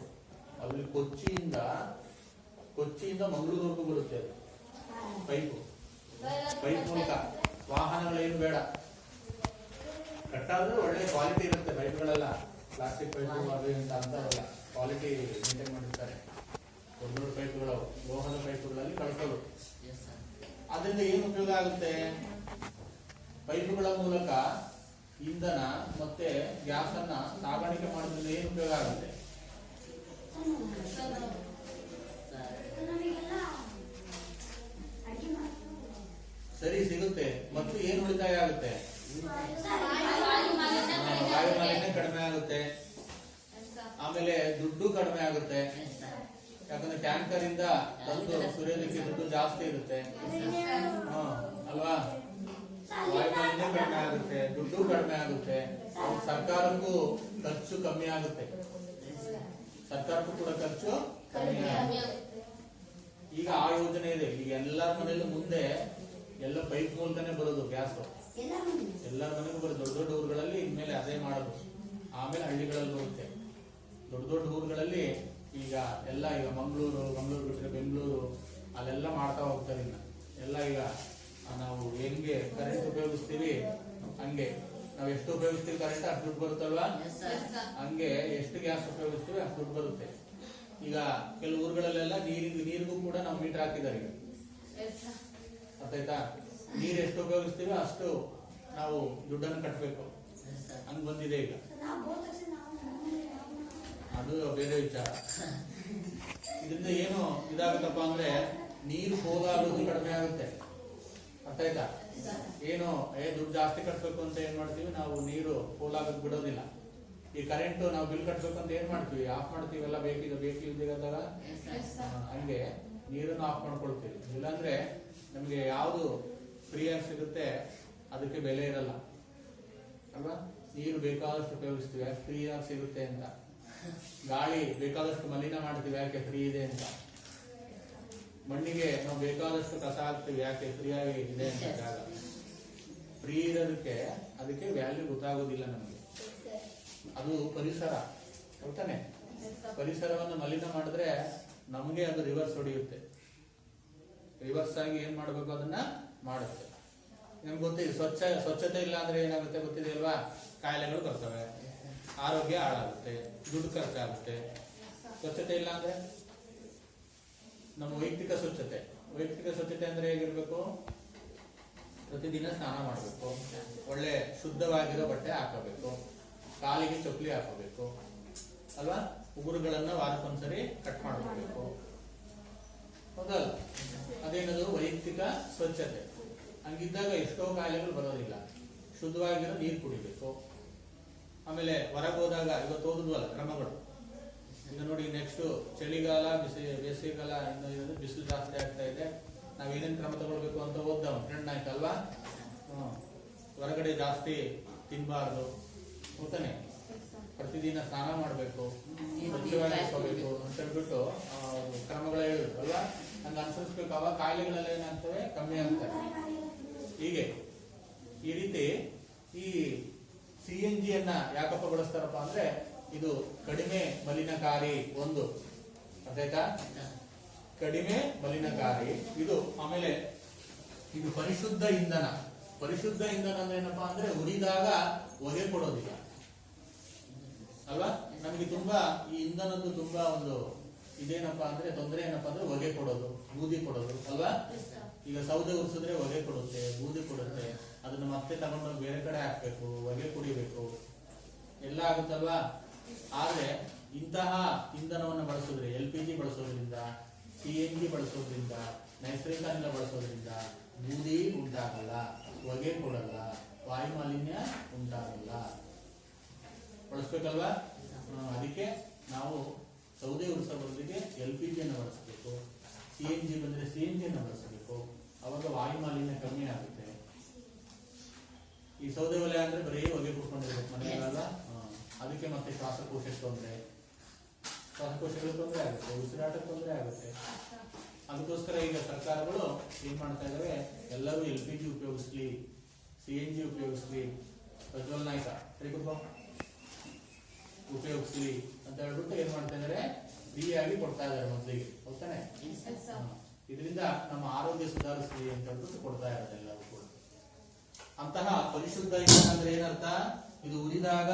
ಅಲ್ಲಿ ಕೊಚ್ಚಿಯಿಂದ ಮಂಗಳೂರಿವರೆಗೂ ಬರುತ್ತೆ ಅದು ಪೈಪ್ ಮೂಲಕ. ವಾಹನಗಳೇನು ಬೇಡ, ಕಟ್ಟಾದ್ರೂ ಒಳ್ಳೆ ಕ್ವಾಲಿಟಿ ಇರುತ್ತೆ ಪೈಪ್ಗಳೆಲ್ಲ, ಪ್ಲಾಸ್ಟಿಕ್ ಪೈಪ್ ಅದು ಅಂತ ಅಂತಾರಲ್ಲ, ಕ್ವಾಲಿಟಿ ಮೇಂಟೈನ್ ಮಾಡಿರ್ತಾರೆ. ದೊಡ್ಡ ಪೈಪ್ಗಳು, ಲೋಹದ ಪೈಪ್ಗಳಲ್ಲಿ ಕಳ್ಸೋದು. ಅದರಿಂದ ಏನು ಉಪಯೋಗ ಆಗುತ್ತೆ, ಪೈಪ್ಗಳ ಮೂಲಕ ಇಂಧನ ಮತ್ತೆ ಗ್ಯಾಸ್ ಅನ್ನ ಸಾಗಾಣಿಕೆ ಮಾಡೋದ್ರಿಂದ ಏನು ಉಪಯೋಗ ಆಗುತ್ತೆ, ಸರಿ ಸಿಗುತ್ತೆ. ಮತ್ತು ಏನು ಉಳಿತಾಯ ಆಗುತ್ತೆ, ವಾಯು ಮಾಲಿನ್ಯ ಕಡಿಮೆ ಆಗುತ್ತೆ, ಆಮೇಲೆ ದುಡ್ಡು ಕಡಿಮೆ ಆಗುತ್ತೆ. ಯಾಕಂದ್ರೆ ಟ್ಯಾಂಕರ್ ಇಂದ ತಂದು ಸುರಿಯೋದಕ್ಕೆ ದುಡ್ಡು ಜಾಸ್ತಿ ಇರುತ್ತೆ ಅಲ್ವಾ. ವಾಯು ಮಾಲಿನ್ಯ ಕಡಿಮೆ ಆಗುತ್ತೆ, ದುಡ್ಡು ಕಡಿಮೆ ಆಗುತ್ತೆ, ಸರ್ಕಾರಕ್ಕೂ ಖರ್ಚು ಕಮ್ಮಿ ಆಗುತ್ತೆ, ಸರ್ಕಾರಕ್ಕೂ ಕೂಡ ಖರ್ಚು ಕಮ್ಮಿ ಆಗುತ್ತೆ. ಈಗ ಆ ಯೋಜನೆ ಇದೆ. ಈಗ ಎಲ್ಲರ ಮನೆಯಲ್ಲೂ ಮುಂದೆ ಎಲ್ಲ ಪೈಪ್ ಮೂಲಕನೇ ಬರೋದು ಗ್ಯಾಸ್, ಎಲ್ಲರ ಮನೆಗೂ ಬರೋದು. ದೊಡ್ಡ ದೊಡ್ಡ ಊರುಗಳಲ್ಲಿ ಇನ್ಮೇಲೆ ಅದೇ ಮಾಡೋದು, ಆಮೇಲೆ ಹಳ್ಳಿಗಳಲ್ಲಿ ಬರುತ್ತೆ. ದೊಡ್ಡ ದೊಡ್ಡ ಊರುಗಳಲ್ಲಿ ಈಗ ಎಲ್ಲ, ಈಗ ಮಂಗಳೂರು ಬಿಟ್ಟರೆ ಬೆಂಗಳೂರು, ಅಲ್ಲೆಲ್ಲ ಮಾಡ್ತಾ ಹೋಗ್ತಾರೆ. ಎಲ್ಲ ಈಗ ನಾವು ಹೆಂಗೆ ಕರೆಂಟ್ ಉಪಯೋಗಿಸ್ತೀವಿ ಹಂಗೆ, ನಾವು ಎಷ್ಟು ಉಪಯೋಗಿಸ್ತೀವಿ ಕರೆಂಟ್ ಅಷ್ಟು ದುಡ್ಡು ಬರುತ್ತಲ್ವಾ, ಹಂಗೆ ಎಷ್ಟು ಗ್ಯಾಸ್ ಉಪಯೋಗಿಸ್ತೀವಿ ಅಷ್ಟು ದುಡ್ಡು ಬರುತ್ತೆ. ಈಗ ಕೆಲವು ಊರುಗಳಲ್ಲೆಲ್ಲ ನೀರಿಗೂ ಕೂಡ ನಾವು ಮೀಟರ್ ಹಾಕಿದ್ದಾರೆ ಈಗ, ಗೊತ್ತಾಯ್ತಾ. ನೀರು ಎಷ್ಟು ಉಪಯೋಗಿಸ್ತೀವಿ ಅಷ್ಟು ನಾವು ದುಡ್ಡನ್ನು ಕಟ್ಟಬೇಕು, ಹಂಗ್ ಬಂದಿದೆ ಈಗ. ಅದು ಬೇರೆ ವಿಚಾರ. ಇದರಿಂದ ಏನು ಇದಾಗುತ್ತಪ್ಪ ಅಂದ್ರೆ ನೀರು ಹೋಗಾಗೋದು ಕಡಿಮೆ ಆಗುತ್ತೆ, ಅರ್ಥ ಆಯ್ತಾ. ಏನು ದುಡ್ಡು ಜಾಸ್ತಿ ಕಟ್ಬೇಕು ಅಂತ ಏನ್ ಮಾಡ್ತೀವಿ ನಾವು, ನೀರು ಹೋಲಾಗಕ್ ಬಿಡೋದಿಲ್ಲ. ಈ ಕರೆಂಟ್ ನಾವು ಬಿಲ್ ಕಟ್ಬೇಕು ಅಂತ ಏನ್ ಮಾಡ್ತೀವಿ, ಆಫ್ ಮಾಡ್ತೀವಿ, ಎಲ್ಲ ಬೇಕಿದ್ದಾಗ ಹಂಗೆ ನೀರನ್ನು ಆಫ್ ಮಾಡ್ಕೊಳ್ತೀವಿ. ಇಲ್ಲಾಂದ್ರೆ ನಮಗೆ ಯಾವುದು ಫ್ರೀಯಾಗಿ ಸಿಗುತ್ತೆ ಅದಕ್ಕೆ ಬೆಲೆ ಇರಲ್ಲ ಅಲ್ವಾ. ನೀರು ಬೇಕಾದಷ್ಟು ಉಪಯೋಗಿಸ್ತೀವಿ ಯಾಕೆ ಫ್ರೀಯಾಗಿ ಸಿಗುತ್ತೆ ಅಂತ. ಗಾಳಿ ಬೇಕಾದಷ್ಟು ಮಲಿನ ಮಾಡ್ತೀವಿ ಯಾಕೆ ಫ್ರೀ ಇದೆ ಅಂತ. ಮಣ್ಣಿಗೆ ನಾವು ಬೇಕಾದಷ್ಟು ಕಸ ಹಾಕ್ತೀವಿ ಯಾಕೆ ಫ್ರೀಯಾಗಿ ಇದೆ ಅಂತ ಜಾಗ. ಫ್ರೀ ಇರೋದಕ್ಕೆ ಅದಕ್ಕೆ ವ್ಯಾಲ್ಯೂ ಗೊತ್ತಾಗೋದಿಲ್ಲ ನಮಗೆ. ಅದು ಪರಿಸರ ಗೊತ್ತಾನೆ. ಪರಿಸರವನ್ನು ಮಲಿನ ಮಾಡಿದ್ರೆ ನಮಗೆ ಅದು ರಿವರ್ಸ್ ಹೊಡೆಯುತ್ತೆ. ರಿವರ್ಸ್ ಆಗಿ ಏನ್ ಮಾಡ್ಬೇಕು ಅದನ್ನ ಮಾಡುತ್ತೆ. ನಮ್ಗೆ ಗೊತ್ತಿದೆ ಸ್ವಚ್ಛತೆ ಇಲ್ಲ ಅಂದ್ರೆ ಏನಾಗುತ್ತೆ ಗೊತ್ತಿದೆ ಅಲ್ವಾ. ಕಾಯಿಲೆಗಳು ಬರ್ತವೆ, ಆರೋಗ್ಯ ಹಾಳಾಗುತ್ತೆ, ದುಡ್ಡು ಖರ್ಚಾಗುತ್ತೆ. ಸ್ವಚ್ಛತೆ ಇಲ್ಲ ಅಂದ್ರೆ ನಮ್ಮ ವೈಯಕ್ತಿಕ ಸ್ವಚ್ಛತೆ ಅಂದ್ರೆ ಹೇಗಿರ್ಬೇಕು. ಪ್ರತಿದಿನ ಸ್ನಾನ ಮಾಡಬೇಕು, ಒಳ್ಳೆ ಶುದ್ಧವಾಗಿರೋ ಬಟ್ಟೆ ಹಾಕಬೇಕು, ಕಾಲಿಗೆ ಚಪ್ಪಲಿ ಹಾಕೋಬೇಕು ಅಲ್ವಾ. ಉಗುರುಗಳನ್ನ ವಾರಕ್ಕೊಂದ್ಸರಿ ಕಟ್ ಮಾಡ್ಕೋಬೇಕು, ಹೌದಲ್ಲ. ಅದೇನದು ವೈಯಕ್ತಿಕ ಸ್ವಚ್ಛತೆ. ಹಂಗಿದ್ದಾಗ ಎಷ್ಟೋ ಕಾಯಿಲೆಗಳು ಬರೋದಿಲ್ಲ. ಶುದ್ಧವಾಗಿರೋ ನೀರು ಕುಡಿಬೇಕು. ಆಮೇಲೆ ಹೊರಗೆ ಹೋದಾಗ ಇವತ್ತು ಓದಿದ್ವಲ್ಲ ಕ್ರಮಗಳು. ಈಗ ನೋಡಿ ನೆಕ್ಸ್ಟ್ ಚಳಿಗಾಲ, ಬೇಸಿಗೆಗಾಲ, ಇನ್ನು ಬಿಸಿಲು ಜಾಸ್ತಿ ಆಗ್ತಾ ಇದೆ. ನಾವೇನೇನು ಕ್ರಮ ತಗೊಳ್ಬೇಕು ಅಂತ ಓದ್ದ ಫ್ರೆಂಡ್ ಆಯ್ತಲ್ವಾ. ಹೊರಗಡೆ ಜಾಸ್ತಿ ತಿನ್ಬಾರ್ದು ಗೊತ್ತಾನೆ. ಪ್ರತಿದಿನ ಸ್ನಾನ ಮಾಡಬೇಕು, ಸ್ವಚ್ಛವಾಗಿ ಇಟ್ಕೋಬೇಕು ಅಂತ ಹೇಳ್ಬಿಟ್ಟು ಕ್ರಮಗಳು ಹೇಳಿದ್ರು ಅಲ್ವಾ. ಹಂಗ ಅನುಸರಿಸ್ಬೇಕು. ಅವಾಗ ಕಾಯಿಲೆಗಳೆಲ್ಲ ಏನಾಗ್ತವೆ, ಕಮ್ಮಿ ಆಗ್ತವೆ. ಹೀಗೆ ಈ ರೀತಿ ಈ CNG ಯನ್ನ ಯಾಕಪ್ಪ ಬಳಸ್ತಾರಪ್ಪ ಅಂದ್ರೆ ಇದು ಕಡಿಮೆ ಮಲಿನಕಾರಿ ಒಂದು. ಅರ್ಥಾಯ್ತಾ? ಕಡಿಮೆ ಮಲಿನಕಾರಿ ಇದು. ಆಮೇಲೆ ಇದು ಪರಿಶುದ್ಧ ಇಂಧನ. ಪರಿಶುದ್ಧ ಇಂಧನ ಅಂದ್ರೆ ಏನಪ್ಪಾ ಅಂದ್ರೆ ಉರಿದಾಗ ಹೊಗೆ ಕೊಡೋದಿಲ್ಲ ಅಲ್ವಾ. ನಮಗೆ ತುಂಬಾ ಈ ಇಂಧನದ್ದು ತುಂಬಾ ಒಂದು ಇದೇನಪ್ಪಾ ಅಂದ್ರೆ ತೊಂದರೆ ಏನಪ್ಪಾ ಅಂದ್ರೆ ಹೊಗೆ ಕೊಡೋದು, ಬೂದಿ ಕೊಡೋದು ಅಲ್ವಾ. ಈಗ ಸೌದೆ ಉರಿಸಿದ್ರೆ ಹೊಗೆ ಕೊಡುತ್ತೆ, ಬೂದಿ ಕೊಡುತ್ತೆ. ಅದನ್ನ ಮತ್ತೆ ತಗೊಂಡು ಬೇರೆ ಕಡೆ ಹಾಕ್ಬೇಕು, ಹೊಗೆ ಕುಡಿಬೇಕು, ಎಲ್ಲ ಆಗುತ್ತಲ್ವಾ. ಆದ್ರೆ ಇಂತಹ ಇಂಧನವನ್ನು ಬಳಸೋದ್ರೆ LPG ಬಳಸೋದ್ರಿಂದ, CNG ಬಳಸೋದ್ರಿಂದ, ನೈಸರ್ಗಿಕ ಅನಿಲ ಬಳಸೋದ್ರಿಂದ ಬೂದಿ ಉಂಟಾಗಲ್ಲ, ಹೊಗೆ ಕೊಡಲ್ಲ, ವಾಯು ಮಾಲಿನ್ಯ ಉಂಟಾಗಲ್ಲ. ಬಳಸ್ಬೇಕಲ್ವಾ. ಅದಕ್ಕೆ ನಾವು ಸೌದೆ ಉರಿಸೋ ಬದಲಿಗೆ LPG ಯನ್ನು ಬಳಸಬೇಕು, CNG ಬಂದ್ರೆ CNG ಯನ್ನು ಬಳಸಬೇಕು. ಅವಾಗ ವಾಯು ಮಾಲಿನ್ಯ ಕಮ್ಮಿ ಆಗುತ್ತೆ. ಈ ಸೌದೆ ಒಲೆ ಅಂದ್ರೆ ಬರೀ ಹೊಗೆ ಕುಟ್ಕೊಂಡಿರ್ಬೇಕು ಮನೆಯಲ್ಲ. ಅದಕ್ಕೆ ಮತ್ತೆ ಶ್ವಾಸಕೋಶಕ್ಕೆ ತೊಂದರೆ ಆಗುತ್ತೆ, ಉಸಿರಾಟಕ್ಕೆ ತೊಂದರೆ ಆಗುತ್ತೆ. ಅದಕ್ಕೋಸ್ಕರ ಈಗ ಸರ್ಕಾರಗಳು ಏನ್ ಮಾಡ್ತಾ ಇದಾವೆ, ಎಲ್ಲರೂ LPG ಉಪಯೋಗಿಸ್ಲಿ, CNG ಉಪಯೋಗಿಸ್ಲಿ, ಪ್ರಜ್ವಲ್ ನಾಯ್ಕ ಉಪಯೋಗಿಸ್ಲಿ ಅಂತ ಹೇಳ್ಬಿಟ್ಟು ಏನ್ ಮಾಡ್ತಾ ಇದಾರೆ, ಫ್ರೀ ಆಗಿ ಕೊಡ್ತಾ ಇದಾರೆ ಮೊದಲಿಗೆ. ಹೋಗ್ತಾನೆ. ಇದರಿಂದ ನಮ್ಮ ಆರೋಗ್ಯ ಸುಧಾರಿಸಲಿ ಅಂತ ಹೇಳ್ಬಿಟ್ಟು ಕೊಡ್ತಾ ಇರೋದು ಎಲ್ಲರೂ ಕೂಡ. ಅಂತಹ ಪರಿಶುದ್ಧ ಇಂಧನ ಅಂದ್ರೆ ಏನರ್ಥ, ಇದು ಉರಿದಾಗ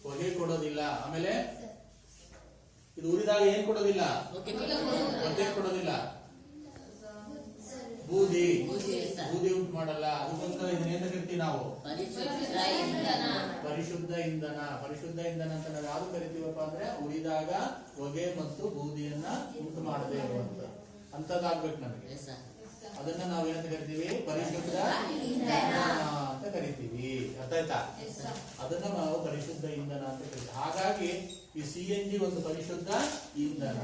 ಹೊಗೆ ಕೊಡೋದಿಲ್ಲ. ಆಮೇಲೆ ಇದು ಉರಿದಾಗ ಏನ್ ಕೊಡೋದಿಲ್ಲ, ಹೊಗೆ ಕೊಡೋದಿಲ್ಲ, ಬೂದಿ ಉಂಟು ಮಾಡಲ್ಲ. ಅದಕ್ಕೋಸ್ಕರ ಇದನ್ನೇನು ಕರಿತೀವಿ ನಾವು, ಪರಿಶುದ್ಧ ಇಂಧನ. ಪರಿಶುದ್ಧ ಇಂಧನ ಅಂತ ನಾವು ಯಾವ್ದು ಕರಿತೀವಪ್ಪ ಅಂದ್ರೆ ಉರಿದಾಗ ಹೊಗೆ ಮತ್ತು ಬೂದಿಯನ್ನ ಉಂಟು ಮಾಡದೇ ಇರುವಂತ ಅಂತದಾಗ್ಬೇಕು ನಮಗೆ. ಅದನ್ನ ನಾವು ಏನಂತ ಕರಿತೀವಿ, ಪರಿಶುದ್ಧ ಅಂತ ಕರಿತೀವಿ. ಅರ್ಥ ಆಯ್ತಾ? ಅದನ್ನ ನಾವು ಪರಿಶುದ್ಧ ಇಂಧನ ಅಂತ ಕರಿತೀವಿ. ಹಾಗಾಗಿ ಈ CNG ಒಂದು ಪರಿಶುದ್ಧ ಇಂಧನ.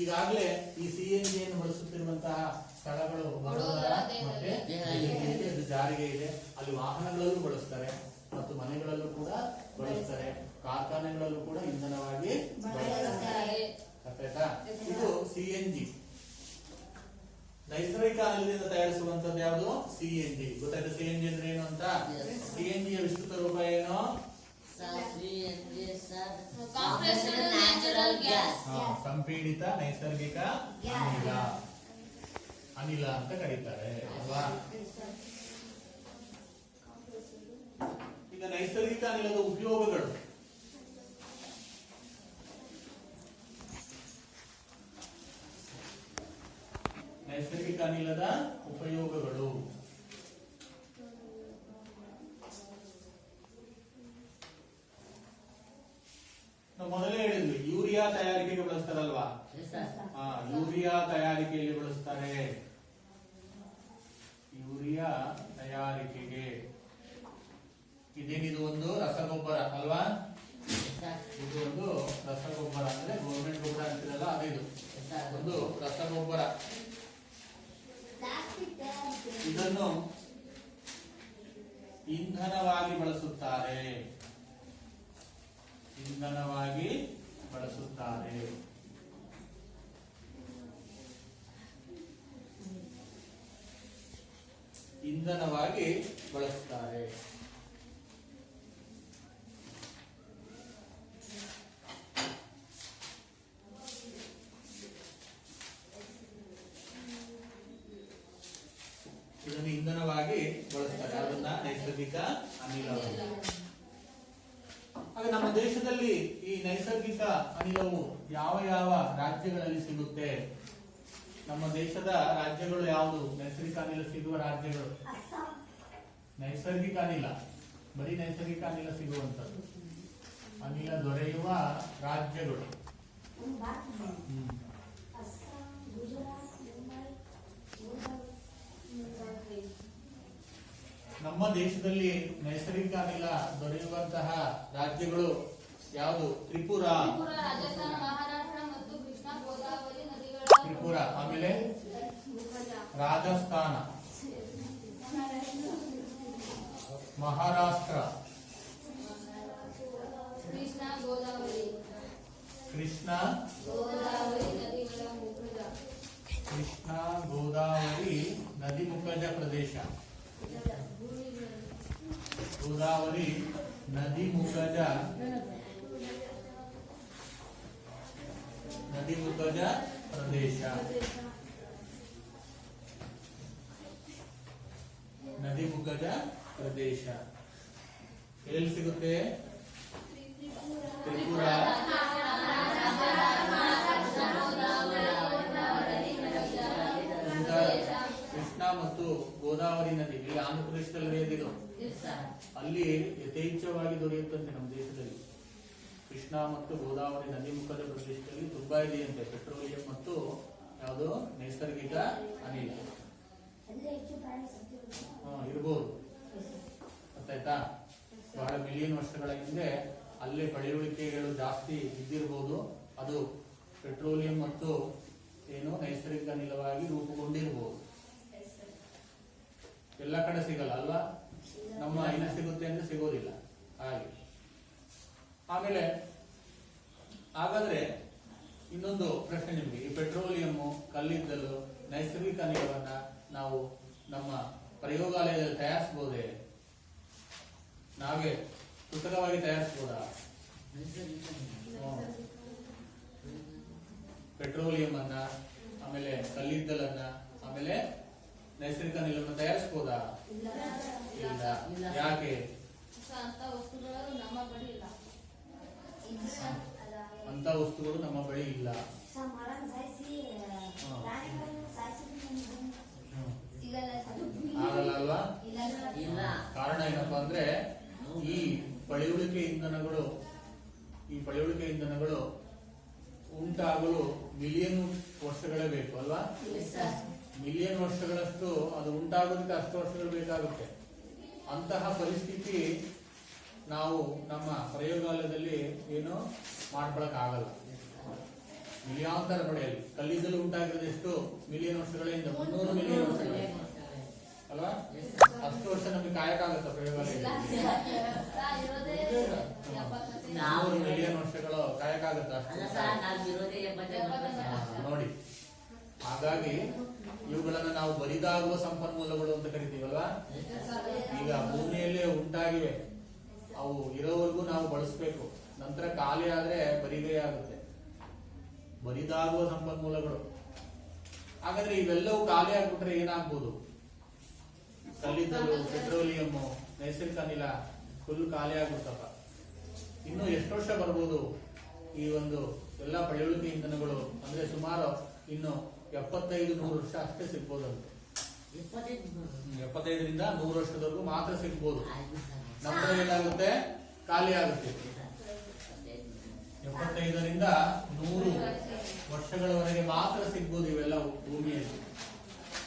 ಈಗಾಗಲೇ ಈ CNG ಯನ್ನು ಬಳಸುತ್ತಿರುವಂತಹ ಸ್ಥಳಗಳು ಮತ್ತೆ ಇದು ಜಾರಿಗೆ ಇದೆ. ಅಲ್ಲಿ ವಾಹನಗಳಲ್ಲೂ ಬಳಸ್ತಾರೆ ಮತ್ತು ಮನೆಗಳಲ್ಲೂ ಕೂಡ ಬಳಸ್ತಾರೆ, ಕಾರ್ಖಾನೆಗಳಲ್ಲೂ ಕೂಡ ಇಂಧನವಾಗಿ ಬಳಸ್ತಾರೆ. ಅರ್ಥ ಆಯ್ತಾ? ಇದು CNG. ನೈಸರ್ಗಿಕ ಅನಿಲದಿಂದ ತಯಾರಿಸುವಂತದ್ದು ಯಾವುದು, CNG. ಗೊತ್ತಾಯ್ತು CNG ಅಂದ್ರೆ ಏನು ಅಂತ? CNG ಯ ವಿಸ್ತೃತ ರೂಪ ಏನು, ಸಂಪೀಡಿತ ನೈಸರ್ಗಿಕ ಅನಿಲ ಅಂತ ಕರೀತಾರೆ ಅಲ್ವಾ. ಈಗ ನೈಸರ್ಗಿಕ ಅನಿಲದ ಉಪಯೋಗಗಳು. ನೈಸರ್ಗಿಕ ಅನಿಲದ ಉಪಯೋಗಗಳು. ನಾವು ಮೊದಲೇ ಹೇಳಿದ್ವಿ, ಯೂರಿಯಾ ತಯಾರಿಕೆಗೆ ಬಳಸ್ತಾರಲ್ವಾ. ಯೂರಿಯಾ ತಯಾರಿಕೆಯಲ್ಲಿ ಬಳಸ್ತಾರೆ. ಯೂರಿಯಾ ತಯಾರಿಕೆಗೆ ಇದೇನಿದು ಒಂದು ರಸಗೊಬ್ಬರ ಅಲ್ವಾ. ಇದು ಒಂದು ರಸಗೊಬ್ಬರ ಅಂದ್ರೆ ಗೌರ್ಮೆಂಟ್ ಗೊಬ್ಬರ ಅಂತಿರಲ್ಲ, ಅದೇ ಇದು ಒಂದು ರಸಗೊಬ್ಬರ. ಇದನ್ನು ಇಂಧನವಾಗಿ ಬಳಸುತ್ತಾರೆ. ಇಂಧನವಾಗಿ ಬಳಸುತ್ತಾರೆ. ಇಂಧನವಾಗಿ ಬಳಸುತ್ತಾರೆ. ಇದನ್ನು ಇಂಧನವಾಗಿ ಬಳಸ್ತಾರೆ. ಅದನ್ನ ನೈಸರ್ಗಿಕ ಅನಿಲವನ್ನು. ಹಾಗೆ ನಮ್ಮ ದೇಶದಲ್ಲಿ ಈ ನೈಸರ್ಗಿಕ ಅನಿಲವು ಯಾವ ಯಾವ ರಾಜ್ಯಗಳಲ್ಲಿ ಸಿಗುತ್ತೆ? ನಮ್ಮ ದೇಶದ ರಾಜ್ಯಗಳು ಯಾವುದು? ನೈಸರ್ಗಿಕ ಅನಿಲ ಸಿಗುವ ರಾಜ್ಯಗಳು. ನೈಸರ್ಗಿಕ ಅನಿಲ, ಬರೀ ನೈಸರ್ಗಿಕ ಅನಿಲ ಸಿಗುವಂತದ್ದು, ಅನಿಲ ದೊರೆಯುವ ರಾಜ್ಯಗಳು. ನಮ್ಮ ದೇಶದಲ್ಲಿ ನೈಸರ್ಗಿಕ ಅನಿಲ ದೊರೆಯುವಂತಹ ರಾಜ್ಯಗಳು ಯಾವುದು? ತ್ರಿಪುರ, ತ್ರಿಪುರ, ಆಮೇಲೆ ರಾಜಸ್ಥಾನ, ಮಹಾರಾಷ್ಟ್ರ, ಕೃಷ್ಣ ಗೋದಾವರಿ ನದಿ ಮುಖಜ ಪ್ರದೇಶ. ಗೋದಾವರಿ ನದಿ ಮುಖಜ ಪ್ರದೇಶ. ನದಿ ಮುಖಜ ಪ್ರದೇಶ ಎಲ್ಲಿ ಸಿಗುತ್ತೆ? ತ್ರಿಪುರ, ಕೃಷ್ಣ ಮತ್ತು ಗೋದಾವರಿ ನದಿ ಇಲ್ಲಿ ಆಂಧ್ರ ಪ್ರದೇಶದಲ್ಲಿ ಹರಿಯೋದಿದು. ಅಲ್ಲಿ ಯಥೇಚ್ಛವಾಗಿ ದೊರೆಯುತ್ತಂತೆ ನಮ್ಮ ದೇಶದಲ್ಲಿ. ಕೃಷ್ಣ ಮತ್ತು ಗೋದಾವರಿ ನದಿ ಮುಖದ ಪ್ರದೇಶದಲ್ಲಿ ತುಂಬಾ ಇದೆಯಂತೆ ಪೆಟ್ರೋಲಿಯಂ ಮತ್ತು ಯಾವುದು ನೈಸರ್ಗಿಕ ಅನಿಲ. ಇರ್ಬೋದು, ಗೊತ್ತಾಯ್ತಾ? ಬಹಳ ಮಿಲಿಯನ್ ವರ್ಷಗಳ ಹಿಂದೆ ಅಲ್ಲೇ ಪಳೆಯುಳಿಕೆಗಳು ಜಾಸ್ತಿ ಇದ್ದಿರಬಹುದು. ಅದು ಪೆಟ್ರೋಲಿಯಂ ಮತ್ತು ಏನು ನೈಸರ್ಗಿಕ ಅನಿಲವಾಗಿ ರೂಪುಗೊಂಡಿರಬಹುದು. ಎಲ್ಲ ಕಡೆ ಸಿಗಲ್ಲ ಅಲ್ವಾ? ನಮ್ಮ ಇಲ್ಲಿ ಸಿಗುತ್ತೆ ಅಂದ್ರೆ ಸಿಗೋದಿಲ್ಲ ಹಾಗೆ. ಆಮೇಲೆ ಹಾಗಾದ್ರೆ ಇನ್ನೊಂದು ಪ್ರಶ್ನೆ ನಿಮಗೆ, ಈ ಪೆಟ್ರೋಲಿಯಂ, ಕಲ್ಲಿದ್ದಲು, ನೈಸರ್ಗಿಕ ಅನಿಲವನ್ನ ನಾವು ನಮ್ಮ ಪ್ರಯೋಗಾಲಯದಲ್ಲಿ ತಯಾರಿಸಬಹುದೇ? ನಾವೇ ಕೃತಕವಾಗಿ ತಯಾರಿಸಬಹುದಾ? ಪೆಟ್ರೋಲಿಯಂ ಅನ್ನ, ಆಮೇಲೆ ಕಲ್ಲಿದ್ದಲನ್ನ, ಆಮೇಲೆ ನೈಸರ್ಗಿಕ ಅನಿಲವನ್ನು ತಯಾರಿಸಬಹುದಾ? ಇಲ್ಲ. ಯಾಕೆ? ಅಂತ ವಸ್ತುಗಳು ನಮ್ಮ ಬಳಿ ಇಲ್ಲ. ಆಗಲ್ಲ ಅಲ್ವಾ? ಕಾರಣ ಏನಪ್ಪಾ ಅಂದ್ರೆ ಈ ಪಳೆಯುಳಿಕೆ ಇಂಧನಗಳು ಉಂಟಾಗಲು ಮಿಲಿಯನ್ ವರ್ಷಗಳೇ ಬೇಕು ಅಲ್ವಾ? ಮಿಲಿಯನ್ ವರ್ಷಗಳಷ್ಟು ಅದು ಉಂಟಾಗೋದಕ್ಕೆ ಅಷ್ಟು ವರ್ಷಗಳು ಬೇಕಾಗುತ್ತೆ. ಅಂತಹ ಪರಿಸ್ಥಿತಿ ನಾವು ನಮ್ಮ ಪ್ರಯೋಗಾಲಯದಲ್ಲಿ ಏನು ಮಾಡ್ಕೊಳಕ್ ಆಗಲ್ಲ. ಮಿಲಿಯಾಂತರ ಪಡೆಯಲ್ಲಿ ಕಲ್ಲಿದ್ದಲು ಉಂಟಾಗಿರೋದು ಎಷ್ಟು ಮಿಲಿಯನ್ ವರ್ಷಗಳಿಂದ? 300 ಮಿಲಿಯನ್ ವರ್ಷಗಳು ಅಲ್ವಾ? ಅಷ್ಟು ವರ್ಷ ನಮಗೆ ಕಾಯಕ್ಕಾಗತ್ತ ಪ್ರಯೋಗಾಲಯದಲ್ಲಿ? 300 ಮಿಲಿಯನ್ ವರ್ಷಗಳು ಕಾಯಕ್ಕಾಗತ್ತ? ನೋಡಿ, ಹಾಗಾಗಿ ಇವುಗಳನ್ನ ನಾವು ಬರಿದಾಗುವ ಸಂಪನ್ಮೂಲಗಳು ಅಂತ ಕರಿತೀವಲ್ವಾ? ಈಗ ಭೂಮಿಯಲ್ಲೇ ಉಂಟಾಗಿವೆ, ಅವು ಇರೋವರೆಗೂ ನಾವು ಬಳಸಬೇಕು. ನಂತರ ಖಾಲಿ ಆದ್ರೆ ಬರಿಗೈ ಆಗುತ್ತೆ. ಬರಿದಾಗುವ ಸಂಪನ್ಮೂಲಗಳು. ಹಾಗಾದ್ರೆ ಇವೆಲ್ಲವೂ ಖಾಲಿ ಆಗ್ಬಿಟ್ರೆ ಏನಾಗ್ಬೋದು? ಕಲ್ಲಿದ್ದಲು, ಪೆಟ್ರೋಲಿಯಂ, ನೈಸರ್ಗಿಕ ಅನಿಲ ಫುಲ್ ಖಾಲಿ ಆಗ್ಬಿಡ್ತಪ್ಪ. ಇನ್ನು ಎಷ್ಟು ವರ್ಷ ಬರ್ಬೋದು ಈ ಒಂದು ಎಲ್ಲ ಪಳೆಯುಳಿಕೆ ಇಂಧನಗಳು? ಅಂದ್ರೆ ಸುಮಾರು ಇನ್ನು 75-100 ವರ್ಷ ಅಷ್ಟೇ ಸಿಗ್ಬೋದಂತೆ. 75ರಿಂದ 100 ವರ್ಷದವರೆಗೂ ಮಾತ್ರ ಸಿಗ್ಬೋದು. ನಂತರ ಏನಾಗುತ್ತೆ? ಖಾಲಿ ಆಗುತ್ತೆ. 75ರಿಂದ 100 ವರ್ಷಗಳವರೆಗೆ ಮಾತ್ರ ಸಿಗ್ಬೋದು ಇವೆಲ್ಲ ಭೂಮಿಯಲ್ಲಿ.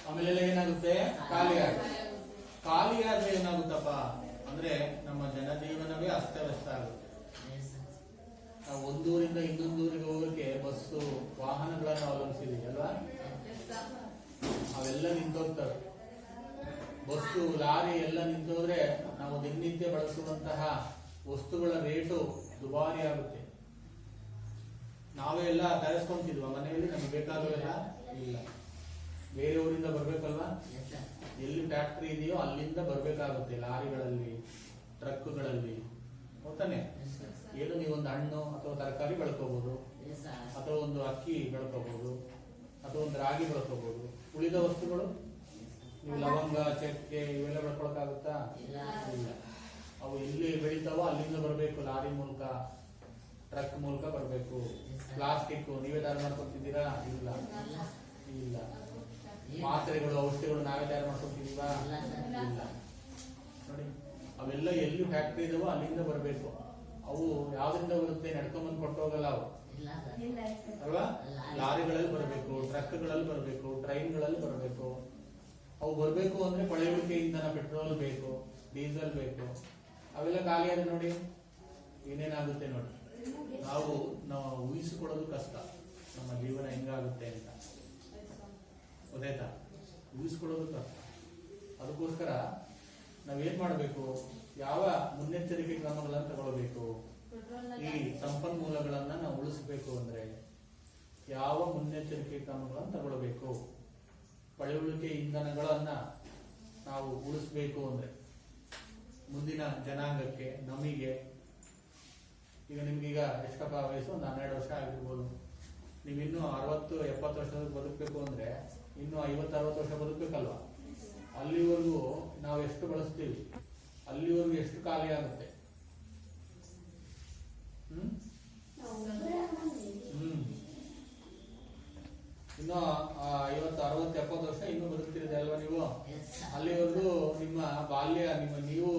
ಆಮೇಲೆಲ್ಲ ಏನಾಗುತ್ತೆ? ಖಾಲಿ ಆಗುತ್ತೆ. ಖಾಲಿ ಆದ್ರೆ ಏನಾಗುತ್ತಪ್ಪ ಅಂದ್ರೆ ನಮ್ಮ ಜನಜೀವನವೇ ಅಸ್ತವ್ಯಸ್ತ ಆಗುತ್ತೆ. ನಾವು ಒಂದೂರಿಂದ ಇನ್ನೊಂದೂರಿಗೆ ಹೋಗಕ್ಕೆ ಬಸ್ಸು, ವಾಹನಗಳನ್ನು ಅವಲಂಬಿಸಿದೀವಿ ಅಲ್ವಾ? ಅವೆಲ್ಲ ನಿಂತೋಗ್ತವೆ. ಬಸ್ಸು ಲಾರಿ ಎಲ್ಲ ನಿಂತೋದ್ರೆ ನಾವು ದಿನನಿತ್ಯ ಬಳಸುವಂತಹ ವಸ್ತುಗಳ ರೇಟು ದುಬಾರಿ ಆಗುತ್ತೆ. ನಾವೇ ಎಲ್ಲ ತರಿಸ್ಕೊಂತಿದ್ವ ಮನೆಯಲ್ಲಿ, ನಮ್ಗೆ ಬೇಕಾದವೆಲ್ಲ ಇಲ್ಲ, ಬೇರೆಯವರಿಂದ ಬರ್ಬೇಕಲ್ವಾ. ಎಲ್ಲಿ ಫ್ಯಾಕ್ಟ್ರಿ ಇದೆಯೋ ಅಲ್ಲಿಂದ ಬರ್ಬೇಕಾಗುತ್ತೆ, ಲಾರಿಗಳಲ್ಲಿ, ಟ್ರಕ್ಗಳಲ್ಲಿ, ಗೊತ್ತಾನೆ. ಏನು ನೀವೊಂದು ಹಣ್ಣು ಅಥವಾ ತರಕಾರಿ ಬೆಳ್ಕೋಬಹುದು, ಅಥವಾ ಒಂದು ಅಕ್ಕಿ ಬೆಳ್ಕೋಬಹುದು, ಅಥವಾ ಒಂದು ರಾಗಿ ಬೆಳ್ಕೋಬಹುದು. ಉಳಿದ ವಸ್ತುಗಳು ನೀವು ಲವಂಗ, ಚಕ್ಕೆ ಇವೆಲ್ಲ ಬೆಳ್ಕೊಳಕ್ಕಾಗುತ್ತಾ? ಇಲ್ಲ. ಅವು ಎಲ್ಲಿ ಬೆಳಿತಾವೋ ಅಲ್ಲಿಂದ ಬರಬೇಕು, ಲಾರಿ ಮೂಲಕ, ಟ್ರಕ್ ಮೂಲಕ ಬರಬೇಕು. ಪ್ಲಾಸ್ಟಿಕ್ ನೀವೇ ತಯಾರು ಮಾಡ್ಕೊತಿದ್ದೀರಾ? ಇಲ್ಲ. ಇಲ್ಲ. ಮಾತ್ರೆಗಳು, ಔಷಧಿಗಳು ನಾವೇ ತಯಾರು ಮಾಡ್ಕೊತಿದೀವಾ? ಇಲ್ಲ. ನೋಡಿ, ಅವೆಲ್ಲ ಎಲ್ಲಿ ಫ್ಯಾಕ್ಟ್ರಿ ಇದಾವೋ ಅಲ್ಲಿಂದ ಬರಬೇಕು. ಅವು ಯಾವ್ದ್ರಿಂದ ಬರುತ್ತೆ? ನಡ್ಕೊಂಬಂದು ಕೊಟ್ಟೋಗಲ್ಲ ಅವು, ಅಲ್ವಾ? ಲಾರಿಗಳಲ್ಲಿ ಬರಬೇಕು, ಟ್ರಕ್ಗಳಲ್ಲಿ ಬರಬೇಕು, ಟ್ರೈನ್ಗಳಲ್ಲಿ ಬರಬೇಕು. ಅವು ಬರಬೇಕು ಅಂದ್ರೆ ಪಳೆಯುಳಿಕೆ ಇಂಧನ, ಪೆಟ್ರೋಲ್ ಬೇಕು, ಡೀಸೆಲ್ ಬೇಕು. ಅವೆಲ್ಲ ಖಾಲಿ ಆದ್ರೆ ನೋಡಿ ಏನೇನಾಗುತ್ತೆ ನೋಡಿ. ನಾವು ಊಹಿಸಿಕೊಳ್ಳೋದು ಕಷ್ಟ, ನಮ್ಮ ಜೀವನ ಹೆಂಗಾಗುತ್ತೆ ಅಂತ. ಗೊತ್ತಾಯ್ತಾ? ಊಹಿಸ್ಕೊಳ್ಳೋದು ಕಷ್ಟ. ಅದಕ್ಕೋಸ್ಕರ ನಾವೇನ್ ಮಾಡಬೇಕು? ಯಾವ ಮುನ್ನೆಚ್ಚರಿಕೆ ಕ್ರಮಗಳನ್ನು ತಗೊಳ್ಬೇಕು? ಈ ಸಂಪನ್ಮೂಲಗಳನ್ನ ನಾವು ಉಳಿಸಬೇಕು ಅಂದ್ರೆ ಯಾವ ಮುನ್ನೆಚ್ಚರಿಕೆ ಕ್ರಮಗಳನ್ನು ತಗೊಳ್ಬೇಕು? ಪಳೆಯುಳಿಕೆ ಇಂಧನಗಳನ್ನ ನಾವು ಉಳಿಸ್ಬೇಕು ಅಂದ್ರೆ ಮುಂದಿನ ಜನಾಂಗಕ್ಕೆ, ನಮಗೆ, ಈಗ ನಿಮ್ಗೀಗ ಎಷ್ಟಪ್ಪ ವಯಸ್ಸು? ಒಂದು 12 ವರ್ಷ ಆಗಿರ್ಬೋದು. ನೀವಿನ್ನೂ 60-70 ವರ್ಷದ ಬದುಕಬೇಕು ಅಂದ್ರೆ ಇನ್ನು 50-60 ವರ್ಷ ಬದುಕಬೇಕಲ್ವಾ? ಅಲ್ಲಿವರೆಗೂ ನಾವು ಎಷ್ಟು ಬಳಸ್ತೀವಿ, ಅಲ್ಲಿವರೆಗೂ ಎಷ್ಟು ಖಾಲಿ ಆಗುತ್ತೆ. ಇನ್ನು 50-60-70 ವರ್ಷ ಇನ್ನೂ ಬದುಕ್ತಿರಿದೆ ಅಲ್ವಾ ನೀವು? ಅಲ್ಲಿವರೆಗೂ ನಿಮ್ಮ ಬಾಲ್ಯ, ನೀವು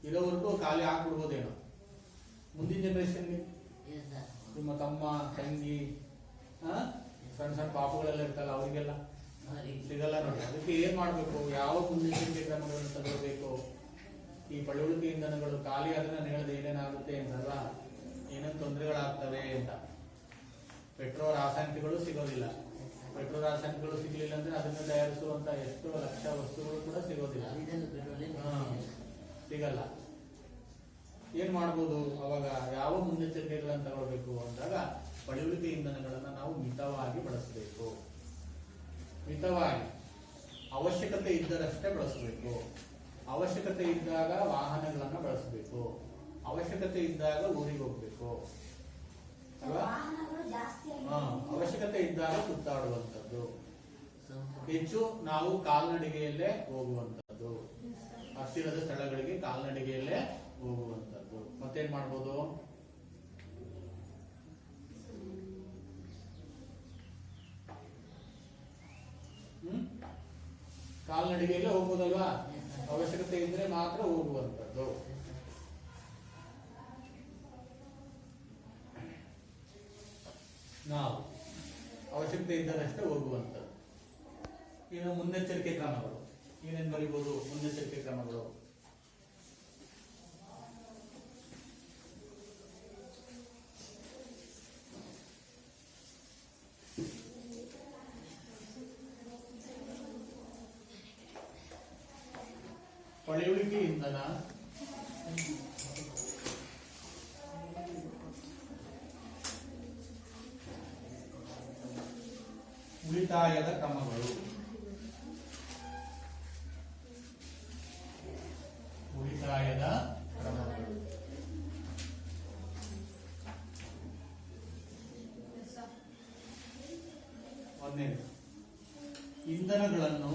ಇರೋವರೆಗೂ ಖಾಲಿ ಆಗ್ಬಿಡ್ಬೋದೇನೋ. ಮುಂದಿನ ಜನರೇಷನ್ಗೆ ನಿಮ್ಮ ತಮ್ಮ, ತಂಗಿ, ಸಣ್ಣ ಸಣ್ಣ ಪಾಪುಗಳೆಲ್ಲ ಇರ್ತಲ್ಲ, ಅವರಿಗೆಲ್ಲ ಸಿಗಲ್ಲ ನೋಡಿ. ಅದಕ್ಕೆ ಏನ್ ಮಾಡ್ಬೇಕು? ಯಾವ ಮುನ್ನೆಚ್ಚರಿಕೆ ಕ್ರಮಗಳನ್ನು ತಗೋಬೇಕು? ಈ ಪಳೆಯುಳಿಕೆ ಇಂಧನಗಳು ಖಾಲಿ ಆದ್ರೆ ನಾನು ಹೇಳಿದೆ ಏನೇನಾಗುತ್ತೆ ಅಂತಲ್ಲ, ಏನೇನು ತೊಂದರೆಗಳಾಗ್ತವೆ ಅಂತ. ರಾಸಾಯನಿಕಗಳು ಸಿಗೋದಿಲ್ಲ. ರಾಸಾಯನಿಕಗಳು ಸಿಗ್ಲಿಲ್ಲ ಅಂದ್ರೆ ಅದನ್ನ ತಯಾರಿಸುವಂತ ಎಷ್ಟೋ ಲಕ್ಷ ವಸ್ತುಗಳು ಕೂಡ ಸಿಗೋದಿಲ್ಲ, ಸಿಗಲ್ಲ. ಏನ್ ಮಾಡ್ಬೋದು ಅವಾಗ? ಯಾವ ಮುನ್ನೆಚ್ಚರಿಕೆಗಳನ್ನು ತಗೊಳ್ಬೇಕು ಅಂದಾಗ ಪಳೆಯುಳಿಕೆ ಇಂಧನಗಳನ್ನ ನಾವು ಮಿತವಾಗಿ ಬಳಸಬೇಕು. ಮಿತವಾಗಿ, ಅವಶ್ಯಕತೆ ಇದ್ದರಷ್ಟೇ ಬಳಸಬೇಕು. ಅವಶ್ಯಕತೆ ಇದ್ದಾಗ ವಾಹನಗಳನ್ನ ಬಳಸಬೇಕು. ಅವಶ್ಯಕತೆ ಇದ್ದಾಗ ಊರಿಗೆ ಹೋಗ್ಬೇಕು ಅಲ್ವಾ? ಅವಶ್ಯಕತೆ ಇದ್ದಾಗ ಸುತ್ತಾಡುವಂಥದ್ದು. ಹೆಚ್ಚು ನಾವು ಕಾಲ್ನಡಿಗೆಯಲ್ಲೇ ಹೋಗುವಂಥದ್ದು, ಹತ್ತಿರದ ಸ್ಥಳಗಳಿಗೆ ಕಾಲ್ನಡಿಗೆಯಲ್ಲೇ ಹೋಗುವಂಥದ್ದು. ಮತ್ತೇನ್ ಮಾಡ್ಬೋದು? ಕಾಲ್ನಡಿಗೆಯಲ್ಲೇ ಹೋಗ್ಬೋದಲ್ವಾ? ಅವಶ್ಯಕತೆ ಇದ್ರೆ ಮಾತ್ರ ಹೋಗುವಂಥದ್ದು. ನಾವು ಅವಶ್ಯಕತೆ ಇದ್ದರಷ್ಟೇ ಹೋಗುವಂಥದ್ದು. ಇನ್ನು ಮುನ್ನೆಚ್ಚರಿಕೆ ಕ್ರಮಗಳು ಏನೇನು ಬರೀಬಹುದು? ಮುನ್ನೆಚ್ಚರಿಕೆ ಕ್ರಮಗಳು ಪಳೆಯುಳಿಕೆ ಇಂಧನ, ಉಳಿತಾಯದ ಕ್ರಮಗಳು. ಉಳಿತಾಯದ ಕ್ರಮಗಳು ಒಂದನೇದು ಇಂಧನಗಳನ್ನು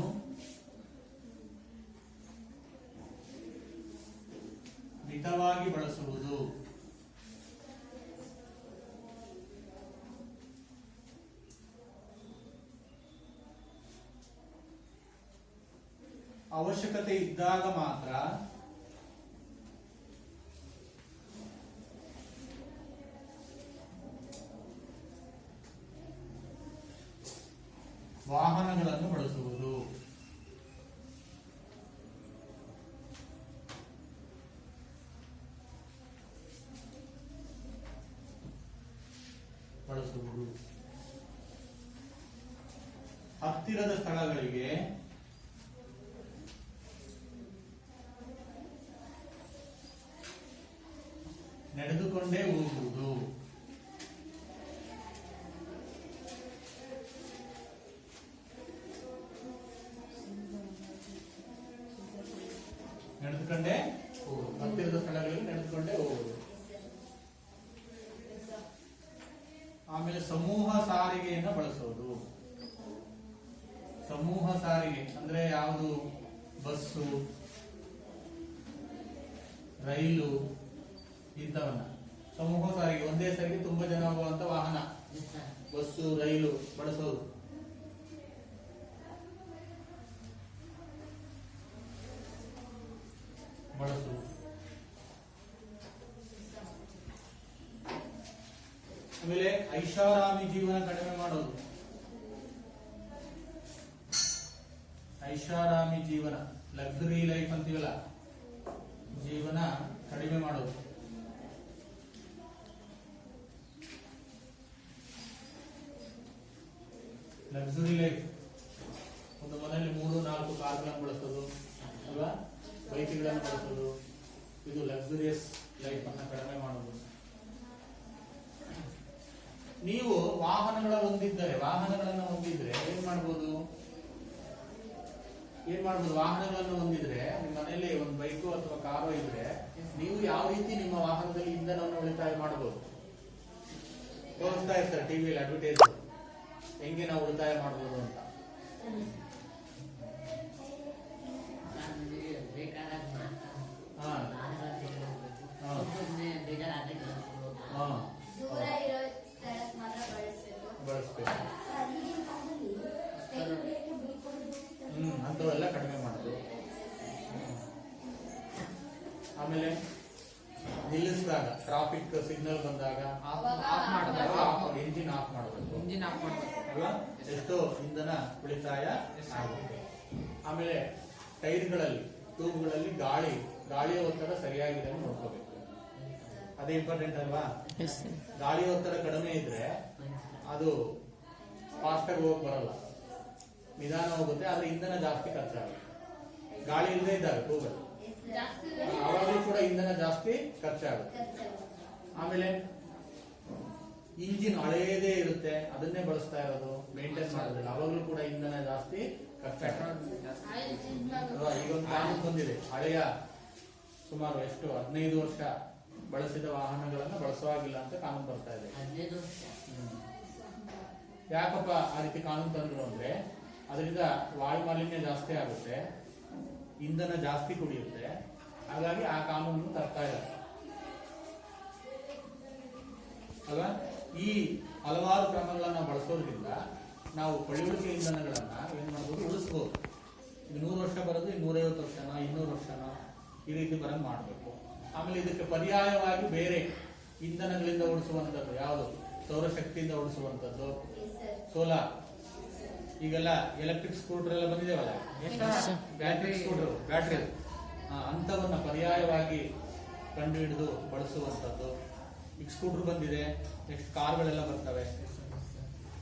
ಮಿತವಾಗಿ ಬಳಸುವುದು. ಅವಶ್ಯಕತೆ ಇದ್ದಾಗ ಮಾತ್ರ ವಾಹನಗಳನ್ನು ಬಳಸುವುದು. ಹತ್ತಿರದ ಸ್ಥಳಗಳಿಗೆ ನಡೆದುಕೊಂಡೇ ಹೋಗುವುದು. ನಡೆದುಕೊಂಡೇ ಹೋಗುವುದು, ಹತ್ತಿರದ ಸ್ಥಳಗಳಿಗೆ ನಡೆದುಕೊಂಡೇ ಹೋಗುವುದು. ಆಮೇಲೆ ಸಮೂಹ ಸಾರಿಗೆಯನ್ನು ಬಳಸೋದು. ಸಮೂಹ ಸಾರಿಗೆ ಅಂದ್ರೆ ಯಾವುದು? ಬಸ್ಸು, ರೈಲು, ಇಂಥವನ್ನ ಸಮೂಹ ಸಾರಿಗೆ. ಒಂದೇ ಸಾರಿಗೆ ತುಂಬಾ ಜನ ಹೋಗುವಂತ ವಾಹನ, ಬಸ್ಸು, ರೈಲು ಬಳಸೋದು. ಆಮೇಲೆ ಐಷಾರಾಮಿ ಜೀವನ ಕಡಿಮೆ ಮಾಡೋದು. ಐಷಾರಾಮಿ ಜೀವನ, ಲಕ್ಸುರಿ ಲೈಫ್ ಅಂತೀವಲ್ಲ, ಜೀವನ ಕಡಿಮೆ ಮಾಡೋದು. ಲಕ್ಸುರಿ ಲೈಫ್, ಒಂದು ಮನೆಯಲ್ಲಿ 3-4 ಕಾರ್ಗಳನ್ನು ಬಳಸೋದು ಅಲ್ವಾ, ಬೈಕ್ಗಳನ್ನು ಬಳಸೋದು, ಇದು ಲಕ್ಸುರಿಯಸ್ ಲೈಫ್ ಅನ್ನ ಕಡಿಮೆ ಮಾಡೋದು. ನೀವು ವಾಹನಗಳನ್ನು ಹೊಂದಿದ್ರೆ ಏನ್ ಮಾಡ್ಬೋದು? ವಾಹನಗಳನ್ನು ಹೊಂದಿದ್ರೆ ನಿಮ್ಮ ಮನೆಯಲ್ಲಿ ಒಂದು ಬೈಕು ಅಥವಾ ಕಾರು ಇದ್ರೆ ನೀವು ಯಾವ ರೀತಿ ನಿಮ್ಮ ವಾಹನದಲ್ಲಿ ಇಂಧನವನ್ನು ಉಳಿತಾಯ ಮಾಡಬಹುದು ತೋರಿಸ್ತಾ ಇರ್ತಾರೆ ಟಿವಿಯಲ್ಲಿ ಅಡ್ವರ್ಟೈಸ್, ಹೆಂಗೆ ನಾವು ಉಳಿತಾಯ ಮಾಡಬಹುದು ಅಂತ. ಅಂತವೆಲ್ಲ ಕಡಿಮೆ ಮಾಡೋದು. ಆಮೇಲೆ ನಿಲ್ಲಿಸಿದಾಗ, ಟ್ರಾಫಿಕ್ ಸಿಗ್ನಲ್ ಬಂದಾಗ ಎಂಜಿನ್ ಆಫ್ ಮಾಡಬೇಕು ಅಲ್ವಾ, ಎಷ್ಟೋ ಇಂಧನ ಉಳಿತಾಯ ಆಗುತ್ತೆ. ಆಮೇಲೆ ಟೈರ್ಗಳಲ್ಲಿ, ಟ್ಯೂಬ್ಗಳಲ್ಲಿ ಗಾಳಿಯ ಒತ್ತಡ ಸರಿಯಾಗಿದೆ ನೋಡ್ಕೋಬೇಕು, ಅದೇ ಇಂಪಾರ್ಟೆಂಟ್ ಅಲ್ವಾ. ಗಾಳಿಯ ಒತ್ತಡ ಕಡಿಮೆ ಇದ್ರೆ ಅದು ಫಾಸ್ಟ್ ಆಗಿ ಹೋಗಕ್ ಬರಲ್ಲ, ನಿಧಾನ ಹೋಗುತ್ತೆ, ಆದ್ರೆ ಇಂಧನ ಜಾಸ್ತಿ ಖರ್ಚಾಗುತ್ತೆ. ಗಾಳಿ ಇಲ್ಲದೆ ಇದ್ದಾಗ ಟ್ಯೂಬಲ್ಲಿ ಅವಾಗಲೂ ಕೂಡ ಇಂಧನ ಜಾಸ್ತಿ ಖರ್ಚಾಗುತ್ತೆ. ಆಮೇಲೆ ಇಂಜಿನ್ ಹಳೆಯದೇ ಇರುತ್ತೆ, ಅದನ್ನೇ ಬಳಸ್ತಾ ಇರೋದು, ಮೇಂಟೈನ್ ಮಾಡೋದಿಲ್ಲ, ಅವಾಗಲೂ ಕೂಡ ಇಂಧನ ಜಾಸ್ತಿ ಖರ್ಚಾಗುತ್ತೆ. ಈಗೊಂದು ಕಾನೂನು ಬಂದಿದೆ, ಹಳೆಯ ಸುಮಾರು 15 ವರ್ಷ ಬಳಸಿದ ವಾಹನಗಳನ್ನ ಬಳಸುವಾಗಿಲ್ಲ ಅಂತ ಕಾನೂನು ಬರ್ತಾ ಇದೆ. ಯಾಕಪ್ಪ ಆ ರೀತಿ ಕಾನೂನು ತಂದ್ರು ಅಂದ್ರೆ, ಅದರಿಂದ ವಾಯು ಮಾಲಿನ್ಯ ಜಾಸ್ತಿ ಆಗುತ್ತೆ, ಇಂಧನ ಜಾಸ್ತಿ ಕುಡಿಯುತ್ತೆ, ಹಾಗಾಗಿ ಆ ಕಾನೂನು ತರ್ತಾ ಇದ್ದಾರೆ ಅಲ್ವಾ. ಈ ಹಲವಾರು ಕ್ರಮಗಳನ್ನ ಬಳಸೋದ್ರಿಂದ ನಾವು ಪಳೆಯುಳಿಕೆ ಇಂಧನಗಳನ್ನ ಏನ್ ಮಾಡ್ಬೋದು, ಉಳಿಸ್ಬೋದು. ಇದು 100 ವರ್ಷ ಬರೋದು 150 ವರ್ಷನೋ 200 ವರ್ಷನೋ ಈ ರೀತಿ ಬರಂಗ್ ಮಾಡಬೇಕು. ಆಮೇಲೆ ಇದಕ್ಕೆ ಪರ್ಯಾಯವಾಗಿ ಬೇರೆ ಇಂಧನಗಳಿಂದ ಓಡಿಸುವಂತದ್ದು ಯಾವುದು? ಸೌರಶಕ್ತಿಯಿಂದ ಓಡಿಸುವಂತದ್ದು, ಸೋಲಾರ್. ಈಗೆಲ್ಲ ಎಲೆಕ್ಟ್ರಿಕ್ ಸ್ಕೂಟರ್ ಎಲ್ಲ ಬಂದಿದೇವಲ್ಲ, ಬ್ಯಾಟ್ರಿ ಸ್ಕೂಟರ್, ಬ್ಯಾಟ್ರಿ ಅಂತವನ್ನ ಪರ್ಯಾಯವಾಗಿ ಕಂಡು ಹಿಡಿದು ಬಳಸುವಂತದ್ದು. ಈಗ ಸ್ಕೂಟರ್ ಬಂದಿದೆ, ನೆಕ್ಸ್ಟ್ ಕಾರ್ಗಳೆಲ್ಲ ಬರ್ತವೆ,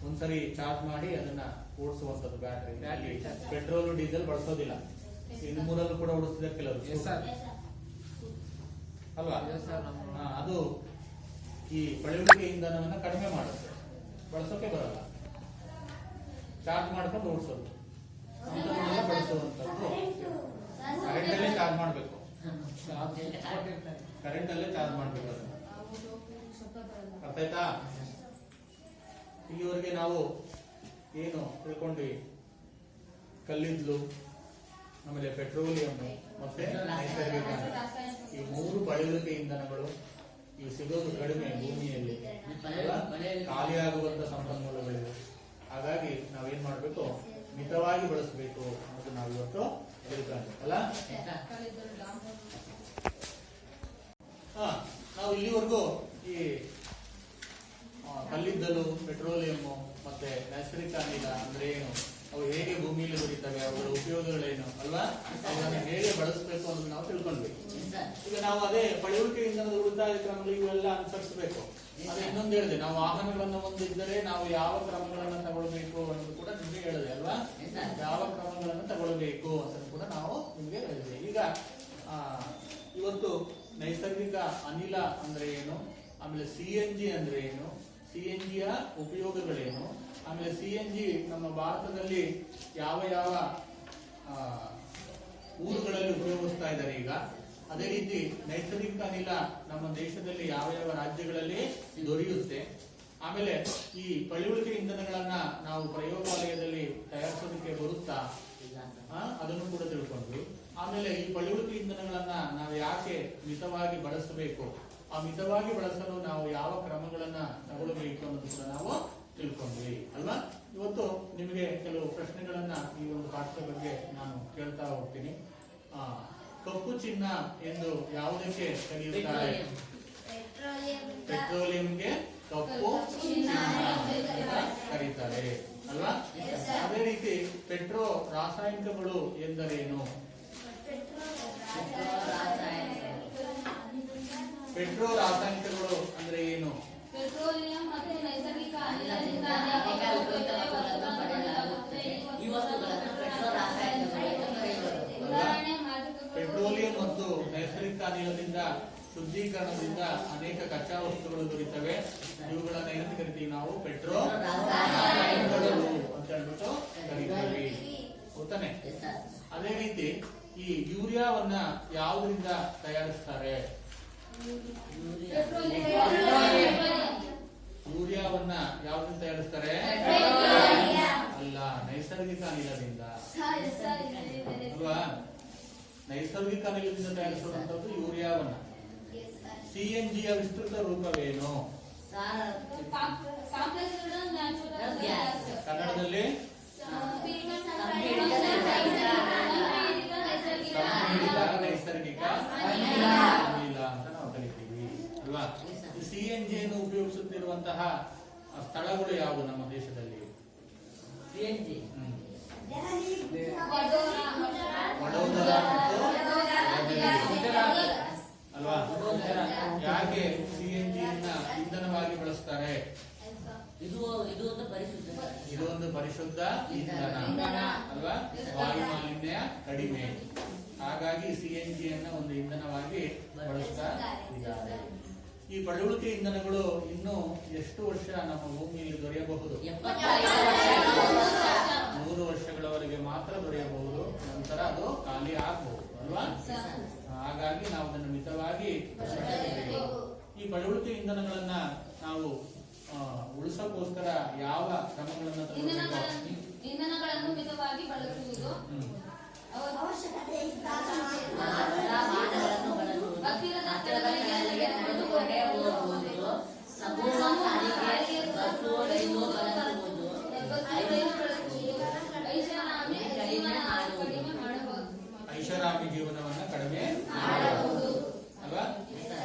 ಒಂದ್ಸರಿ ಚಾರ್ಜ್ ಮಾಡಿ ಅದನ್ನ ಓಡಿಸುವಂತದ್ದು ಬ್ಯಾಟ್ರಿ. ಪೆಟ್ರೋಲ್ ಡೀಸೆಲ್ ಬಳಸೋದಿಲ್ಲ, ಇನ್ನು ಮೂರಲ್ಲೂ ಕೂಡ ಓಡಿಸ್ತಿದ್ದಾರೆ ಕೆಲವರು ಅಲ್ವಾ. ಅದು ಈ ಪಳೆಯುಳಿಕೆ ಇಂಧನವನ್ನ ಕಡಿಮೆ ಮಾಡುತ್ತೆ, ಬಳಸೋಕೆ ಬರಲ್ಲ, ಚಾರ್ಜ್ ಮಾಡ್ಕೊಂಡು ಓಡಿಸೋದು ಅಂತವನ್ನೆಲ್ಲ ಬಳಸುವಂತದ್ದು. ಕರೆಂಟಲ್ಲೇ ಚಾರ್ಜ್ ಮಾಡಬೇಕು, ಕರೆಂಟಲ್ಲೇ ಚಾರ್ಜ್ ಮಾಡಬೇಕು. ಅದನ್ನ ಅರ್ಥ ಆಯ್ತಾ? ಇಲ್ಲಿವರೆಗೆ ನಾವು ಏನು ತಿಳ್ಕೊಂಡ್ವಿ? ಕಲ್ಲಿದ್ದಲು, ಆಮೇಲೆ ಪೆಟ್ರೋಲಿಯಂ ಮತ್ತೆ ನೈಸರ್ಗಿಕ, ಈ 3 ಪಳೆಯುಳಿಕೆ ಇಂಧನಗಳು ಇವು ಸಿಗೋದು ಕಡಿಮೆ ಭೂಮಿಯಲ್ಲಿ, ಖಾಲಿಯಾಗುವಂತ ಸಂಪನ್ಮೂಲಗಳಿವೆ. ಹಾಗಾಗಿ ನಾವೇನ್ ಮಾಡ್ಬೇಕು, ಮಿತವಾಗಿ ಬಳಸಬೇಕು ಅನ್ನೋದು ನಾವು ಇವತ್ತು ತಿಳ್ಕೊಂಡ್ವಲ್ಲ. ನಾವು ಇಲ್ಲಿವರೆಗೂ ಈ ಕಲ್ಲಿದ್ದಲು, ಪೆಟ್ರೋಲಿಯಂ ಮತ್ತೆ ನೈಸರ್ಗಿಕ ಅನಿಲ ಅಂದ್ರೆ ಏನು, ಅವು ಹೇಗೆ ಭೂಮಿಯಲ್ಲಿ ದೊರೀತವೆ, ಅವುಗಳ ಉಪಯೋಗಗಳೇನು ಅಲ್ವಾ, ಅವುಗಳನ್ನು ಹೇಗೆ ಬಳಸಬೇಕು ಅನ್ನೋದು ನಾವು ತಿಳ್ಕೊಂಡ್ವಿ. ಈಗ ನಾವು ಅದೇ ಪಳೆಯುಳಿಕೆ ಇಂಧನದ ಉಳಿತಾಯ ಕ್ರಮಗಳು ಇವೆಲ್ಲ ಅನುಸರಿಸಬೇಕು. ಅದು ಇನ್ನೊಂದು ಹೇಳಿದೆ, ನಾವು ವಾಹನಗಳನ್ನು ಹೊಂದಿದ್ದರೆ ನಾವು ಯಾವ ಕ್ರಮಗಳನ್ನು ತಗೊಳ್ಬೇಕು ಅನ್ನೋದು ಕೂಡ ನಿಮಗೆ ಹೇಳಿದೆ ಅಲ್ವಾ. ಯಾವ ಕ್ರಮಗಳನ್ನು ತಗೊಳ್ಬೇಕು ಅಂತ ಕೂಡ ನಾವು ನಿಮಗೆ ಹೇಳಿದೆ. ಈಗ ಇವತ್ತು ನೈಸರ್ಗಿಕ ಅನಿಲ ಅಂದ್ರೆ ಏನು, ಆಮೇಲೆ CNG ಅಂದ್ರೆ ಏನು, CNG ಯ ಉಪಯೋಗಗಳೇನು, ಆಮೇಲೆ CNG ನಮ್ಮ ಭಾರತದಲ್ಲಿ ಯಾವ ಯಾವ ಊರುಗಳಲ್ಲಿ ಉಪಯೋಗಿಸ್ತಾ ಇದ್ದಾರೆ ಈಗ, ಅದೇ ರೀತಿ ನೈಸರ್ಗಿಕ ಅನಿಲ ನಮ್ಮ ದೇಶದಲ್ಲಿ ಯಾವ ಯಾವ ರಾಜ್ಯಗಳಲ್ಲಿ ದೊರೆಯುತ್ತೆ, ಆಮೇಲೆ ಈ ಪಳೆಯುಳಿಕೆ ಇಂಧನಗಳನ್ನ ನಾವು ಪ್ರಯೋಗಾಲಯದಲ್ಲಿ ತಯಾರಿಸೋದಕ್ಕೆ ಬರುತ್ತಾ ಅದನ್ನು ಕೂಡ ತಿಳ್ಕೊಂಡ್ವಿ. ಆಮೇಲೆ ಈ ಪಳೆಯುಳಿಕೆ ಇಂಧನಗಳನ್ನ ನಾವು ಯಾಕೆ ಮಿತವಾಗಿ ಬಳಸಬೇಕು, ಆ ಮಿತವಾಗಿ ಬಳಸಲು ನಾವು ಯಾವ ಕ್ರಮಗಳನ್ನ ತಗೊಳ್ಬೇಕು ಅನ್ನೋದು ಕೂಡ ನಾವು ತಿಳ್ಕೊಂಡ್ವಿ ಅಲ್ವಾ. ಇವತ್ತು ನಿಮಗೆ ಕೆಲವು ಪ್ರಶ್ನೆಗಳನ್ನ ಈ ಒಂದು ಪಾಠದ ಬಗ್ಗೆ ನಾನು ಕೇಳ್ತಾ ಹೋಗ್ತೀನಿ. ಕಪ್ಪು ಚಿನ್ನ ಎಂದು ಯಾವುದಕ್ಕೆ ಕರೆಯುತ್ತಾರೆ? ಪೆಟ್ರೋಲಿಯಂಗೆ ಕಪ್ಪು ಚಿನ್ನ ಅಂತ ಕರೀತಾರೆ ಅಲ್ವಾ. ಅದೇ ರೀತಿ ಪೆಟ್ರೋ ರಾಸಾಯನಿಕಗಳು ಎಂದರೇನು? ಪೆಟ್ರೋ ರಾಸಾಯನಿಕಗಳು ಅಂದ್ರೆ ಏನು? ಪೆಟ್ರೋಲಿಯಂ ಮತ್ತು ನೈಸರ್ಗಿಕ ಅನಿಲದಿಂದ ಪೆಟ್ರೋಲಿಯಂ ಮತ್ತು ನೈಸರ್ಗಿಕ ಅನಿಲದಿಂದ ಶುದ್ಧೀಕರಣದಿಂದ ಅನೇಕ ಕಚ್ಚಾ ವಸ್ತುಗಳು ದೊರೆಯುತ್ತವೆ. ಇವುಗಳನ್ನ ಏನಂತ ಕರಿತೀವಿ ನಾವು? ಪೆಟ್ರೋ ರಾಸಾಯನಿಕಗಳು ಅಂತ ಹೇಳ್ಬಿಟ್ಟು ಕರಿತೀವಿ, ಗೊತ್ತಾನೆ. ಅದೇ ರೀತಿ ಈ ಯೂರಿಯಾವನ್ನ ಯಾವುದರಿಂದ ತಯಾರಿಸ್ತಾರೆ? ಯೂರಿಯಾವನ್ನ ಯಾವ್ದರಿಂದ ತಯಾರಿಸ್ತಾರೆ? ಅಲ್ಲ, ನೈಸರ್ಗಿಕ ಅನಿಲದಿಂದ ಅಲ್ವಾ. ನೈಸರ್ಗಿಕ ಅನಿಲದಿಂದ ತಯಾರಿಸುವಂತದ್ದು ಯೂರಿಯಾವನ್ನ. CNG ಯ ವಿಸ್ತೃತ ರೂಪವೇನು? ಕನ್ನಡದಲ್ಲಿ ನೈಸರ್ಗಿಕ ಅನಿಲ ಅಂತ ನಾವು ಕರಿತೀವಿ ಅಲ್ವಾ. CNG ಯನ್ನು ಉಪಯೋಗಿಸುತ್ತಿರುವಂತಹ ಸ್ಥಳಗಳು ಯಾವುದು ನಮ್ಮ ದೇಶದಲ್ಲಿ? ವಡೋದರ ಮತ್ತು ಅಲ್ವಾ. ಯಾಕೆ CNG ಯನ್ನ ಇಂಧನವಾಗಿ ಬಳಸ್ತಾರೆ? ಇದು ಒಂದು ಪರಿಶುದ್ಧ ಇಂಧನ ಅಲ್ವಾ. ವಾಯು ಮಾಲಿನ್ಯ ಕಡಿಮೆ, ಹಾಗಾಗಿ CNG ಯನ್ನ ಒಂದು ಇಂಧನವಾಗಿ ಬಳಸ್ತಾ ಇದ್ದಾರೆ. ಈ ಪಳೆಯುಳಿಕೆ ಇಂಧನಗಳು ಇನ್ನು ಎಷ್ಟು ವರ್ಷ ನಮ್ಮ ಭೂಮಿಯಲ್ಲಿ ದೊರೆಯಬಹುದು? 100 ವರ್ಷಗಳವರೆಗೆ ಮಾತ್ರ ದೊರೆಯಬಹುದು, ನಂತರ ಅದು ಖಾಲಿ ಆಗಬಹುದು ಅಲ್ವಾ. ಹಾಗಾಗಿ ನಾವು ಅದನ್ನು ಮಿತವಾಗಿ ಬಳಸಬೇಕು. ಈ ಪಳೆಯುಳಿಕೆ ಇಂಧನಗಳನ್ನ ನಾವು ಉಳಿಸೋಕೋಸ್ಕರ ಯಾವ ಕ್ರಮಗಳನ್ನ ಇಂಧನಗಳನ್ನು ಮಿತವಾಗಿ ಬಳಸುವುದು, ಅವಶ್ಯಕತೆ ಇದ್ದಾಗ ಐಷಾರಾಮಿ ಜೀವನವನ್ನ ಕಡಿಮೆ ಮಾಡಬಹುದು ಅಲ್ವಾ.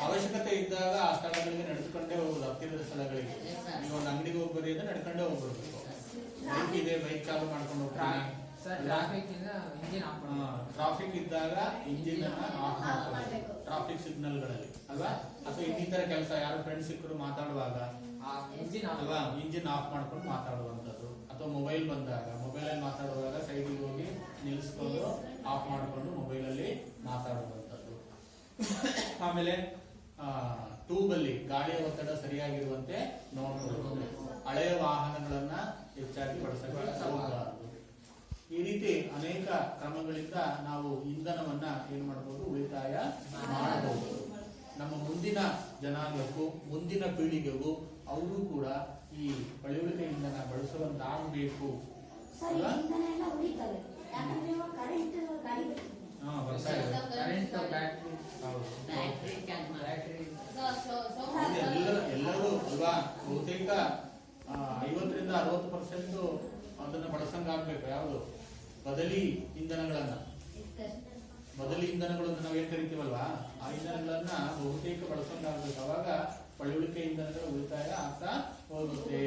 ಅವಶ್ಯಕತೆ ಇದ್ದಾಗ ಆ ಸ್ಥಳಗಳಿಗೆ ನಡೆದುಕೊಂಡೇ ಹೋಗುದು, ಹತ್ತಿರದ ಸ್ಥಳಗಳಿಗೆ. ನೀವು ಒಂದು ಅಂಗಡಿಗೆ ಹೋಗ್ಬೋದು ಅಂದ್ರೆ ನಡ್ಕೊಂಡೇ ಹೋಗ್ಬಿಡ್ಬೇಕು. ಬೈಕ್ ಇದೆ, ಬೈಕ್ ಚಾಲು ಮಾಡ್ಕೊಂಡು ಹೋಗ್ತೀನಿ. ಟ್ರಾಫಿಕ್ ಇದ್ದಾಗ ಇಂಜಿನ್ ಆಫ್ ಮಾಡಬೇಕು, ಟ್ರಾಫಿಕ್ ಸಿಗ್ನಲ್ಗಳಲ್ಲಿ ಅಲ್ವಾ. ಅಥವಾ ಇನ್ನಿತರ ಕೆಲಸ, ಯಾರು ಫ್ರೆಂಡ್ಸ್ ಸಿಕ್ಕರು ಮಾತಾಡುವಾಗ ಅಲ್ವಾ ಇಂಜಿನ್ ಆಫ್ ಮಾಡ್ಕೊಂಡು ಮಾತಾಡುವಂಥದ್ದು. ಅಥವಾ ಮೊಬೈಲ್ ಬಂದಾಗ, ಮೊಬೈಲ್ ಅಲ್ಲಿ ಮಾತಾಡುವಾಗ ಸೈಡಿಗೆ ಹೋಗಿ ನಿಲ್ಲಿಸ್ಕೊಂಡು ಆಫ್ ಮಾಡಿಕೊಂಡು ಮೊಬೈಲ್ ಅಲ್ಲಿ ಮಾತಾಡುವಂಥದ್ದು. ಆಮೇಲೆ ಟ್ಯೂಬ್ ಅಲ್ಲಿ ಗಾಳಿಯ ಒತ್ತಡ ಸರಿಯಾಗಿರುವಂತೆ ನೋಡ್ಕೊಳ್ಬೇಕು. ಹಳೆಯ ವಾಹನಗಳನ್ನ ಹೆಚ್ಚಾಗಿ ಬಳಸಬಾರದು. ಈ ರೀತಿ ಅನೇಕ ಕ್ರಮಗಳಿಂದ ನಾವು ಇಂಧನವನ್ನ ಏನ್ ಮಾಡಬಹುದು? ಉಳಿತಾಯ ಮಾಡಬಹುದು. ನಮ್ಮ ಮುಂದಿನ ಜನಾಂಗಕ್ಕೂ ಮುಂದಿನ ಪೀಳಿಗೆಗೂ ಅವರು ಕೂಡ ಈ ಪಳೆಯುಳಿಕೆ ಇಂಧನ ಬಳಸುವಂತಾಗಬೇಕು. ಎಲ್ಲರೂ ಅಲ್ವಾ ಬಹುತೇಕ 50ರಿಂದ 60% ಅದನ್ನ ಬಳಸಂಗಾಗ್ಬೇಕು. ಯಾವುದು? ಬದಲಿ ಇಂಧನಗಳನ್ನ. ಬದಲಿ ಇಂಧನಗಳು ಅಂತ ನಾವೇನ್ ಕರಿತೀವಲ್ವಾ, ಆ ಇಂಧನಗಳನ್ನ ಬಹುತೇಕ ಬಳಸಂಗಾಗ್ಬೇಕು. ಅವಾಗ ಪಳೆಯುಳಿಕೆ ಇಂಧನಗಳ ಉಳಿತಾಯ ಆಗ್ತಾ ಹೋಗುತ್ತೆ.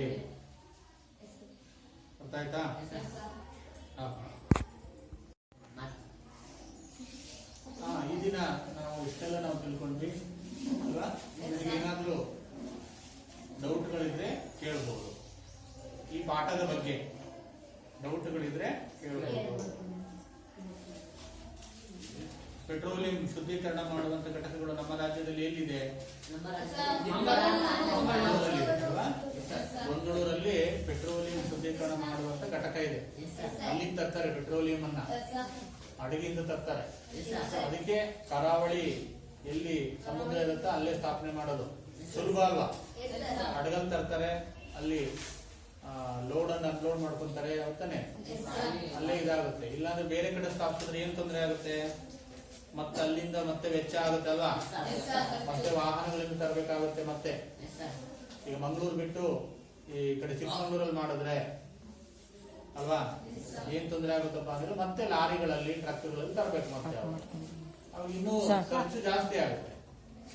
ಅರ್ಥ ಆಯ್ತಾ? ಈ ದಿನ ನಾವು ಇಷ್ಟೆಲ್ಲ ನಾವು ತಿಳ್ಕೊಂಡ್ವಿ ಅಲ್ವಾ. ಏನಾದ್ರೂ ಜಾಗದ ಬಗ್ಗೆ ಡೌಟ್ಗಳಿದ್ರೆ ಕೇಳಬಹುದು. ಪೆಟ್ರೋಲಿಯಂ ಶುದ್ಧೀಕರಣ ಮಾಡುವಂತ ಘಟಕಗಳು ನಮ್ಮ ರಾಜ್ಯದಲ್ಲಿ ಎಲ್ಲಿದೆ? ಮಂಗಳೂರಲ್ಲಿದೆ ಅಲ್ವಾ? ಮಂಗಳೂರಲ್ಲಿ ಪೆಟ್ರೋಲಿಯಂ ಶುದ್ಧೀಕರಣ ಮಾಡುವಂತ ಘಟಕ ಇದೆ. ಅಲ್ಲಿಂದ ತರ್ತಾರೆ ಪೆಟ್ರೋಲಿಯಂ ಅನ್ನ, ಅಡಗಿಂದ ತರ್ತಾರೆ. ಅದಕ್ಕೆ ಕರಾವಳಿ ಎಲ್ಲಿ ಸಮುದ್ರ ಇರುತ್ತೋ ಅಲ್ಲೇ ಸ್ಥಾಪನೆ ಮಾಡೋದು ಸುಲಭ ಅಲ್ವಾ? ಹಡಗಲ್ ತರ್ತಾರೆ, ಅಲ್ಲಿ ಲೋಡ್ ಅನ್ನು ಅನ್ಲೋಡ್ ಮಾಡ್ಕೊಂತಾರೆ, ಅವತ್ತಾನೆ ಅಲ್ಲೇ ಇದಾಗುತ್ತೆ. ಇಲ್ಲಾಂದ್ರೆ ಬೇರೆ ಕಡೆ ಸ್ಥಾಪಿಸಿದ್ರೆ ಏನ್ ತೊಂದರೆ ಆಗುತ್ತೆ? ಮತ್ತೆ ಅಲ್ಲಿಂದ ಮತ್ತೆ ವೆಚ್ಚ ಆಗುತ್ತೆ ಅಲ್ವಾ? ಮತ್ತೆ ವಾಹನಗಳಿಂದ ತರಬೇಕಾಗುತ್ತೆ. ಮತ್ತೆ ಈಗ ಮಂಗಳೂರು ಬಿಟ್ಟು ಈ ಕಡೆ ಚಿಕ್ಕಮಂಗ್ಳೂರಲ್ಲಿ ಮಾಡಿದ್ರೆ ಅಲ್ವಾ ಏನ್ ತೊಂದರೆ ಆಗುತ್ತಪ್ಪ ಅಂದ್ರೆ ಮತ್ತೆ ಲಾರಿಗಳಲ್ಲಿ ಟ್ರಕ್ಗಳಲ್ಲಿ ತರಬೇಕು. ಮತ್ತೆ ಅವಾಗ ಇನ್ನೂ ಖರ್ಚು ಜಾಸ್ತಿ ಆಗುತ್ತೆ.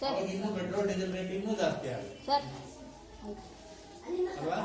ಅವಾಗ ಇನ್ನೂ ಪೆಟ್ರೋಲ್ ಡೀಸೆಲ್ ರೇಟ್ ಇನ್ನೂ ಜಾಸ್ತಿ ಆಗುತ್ತೆ ಅಲ್ವಾ?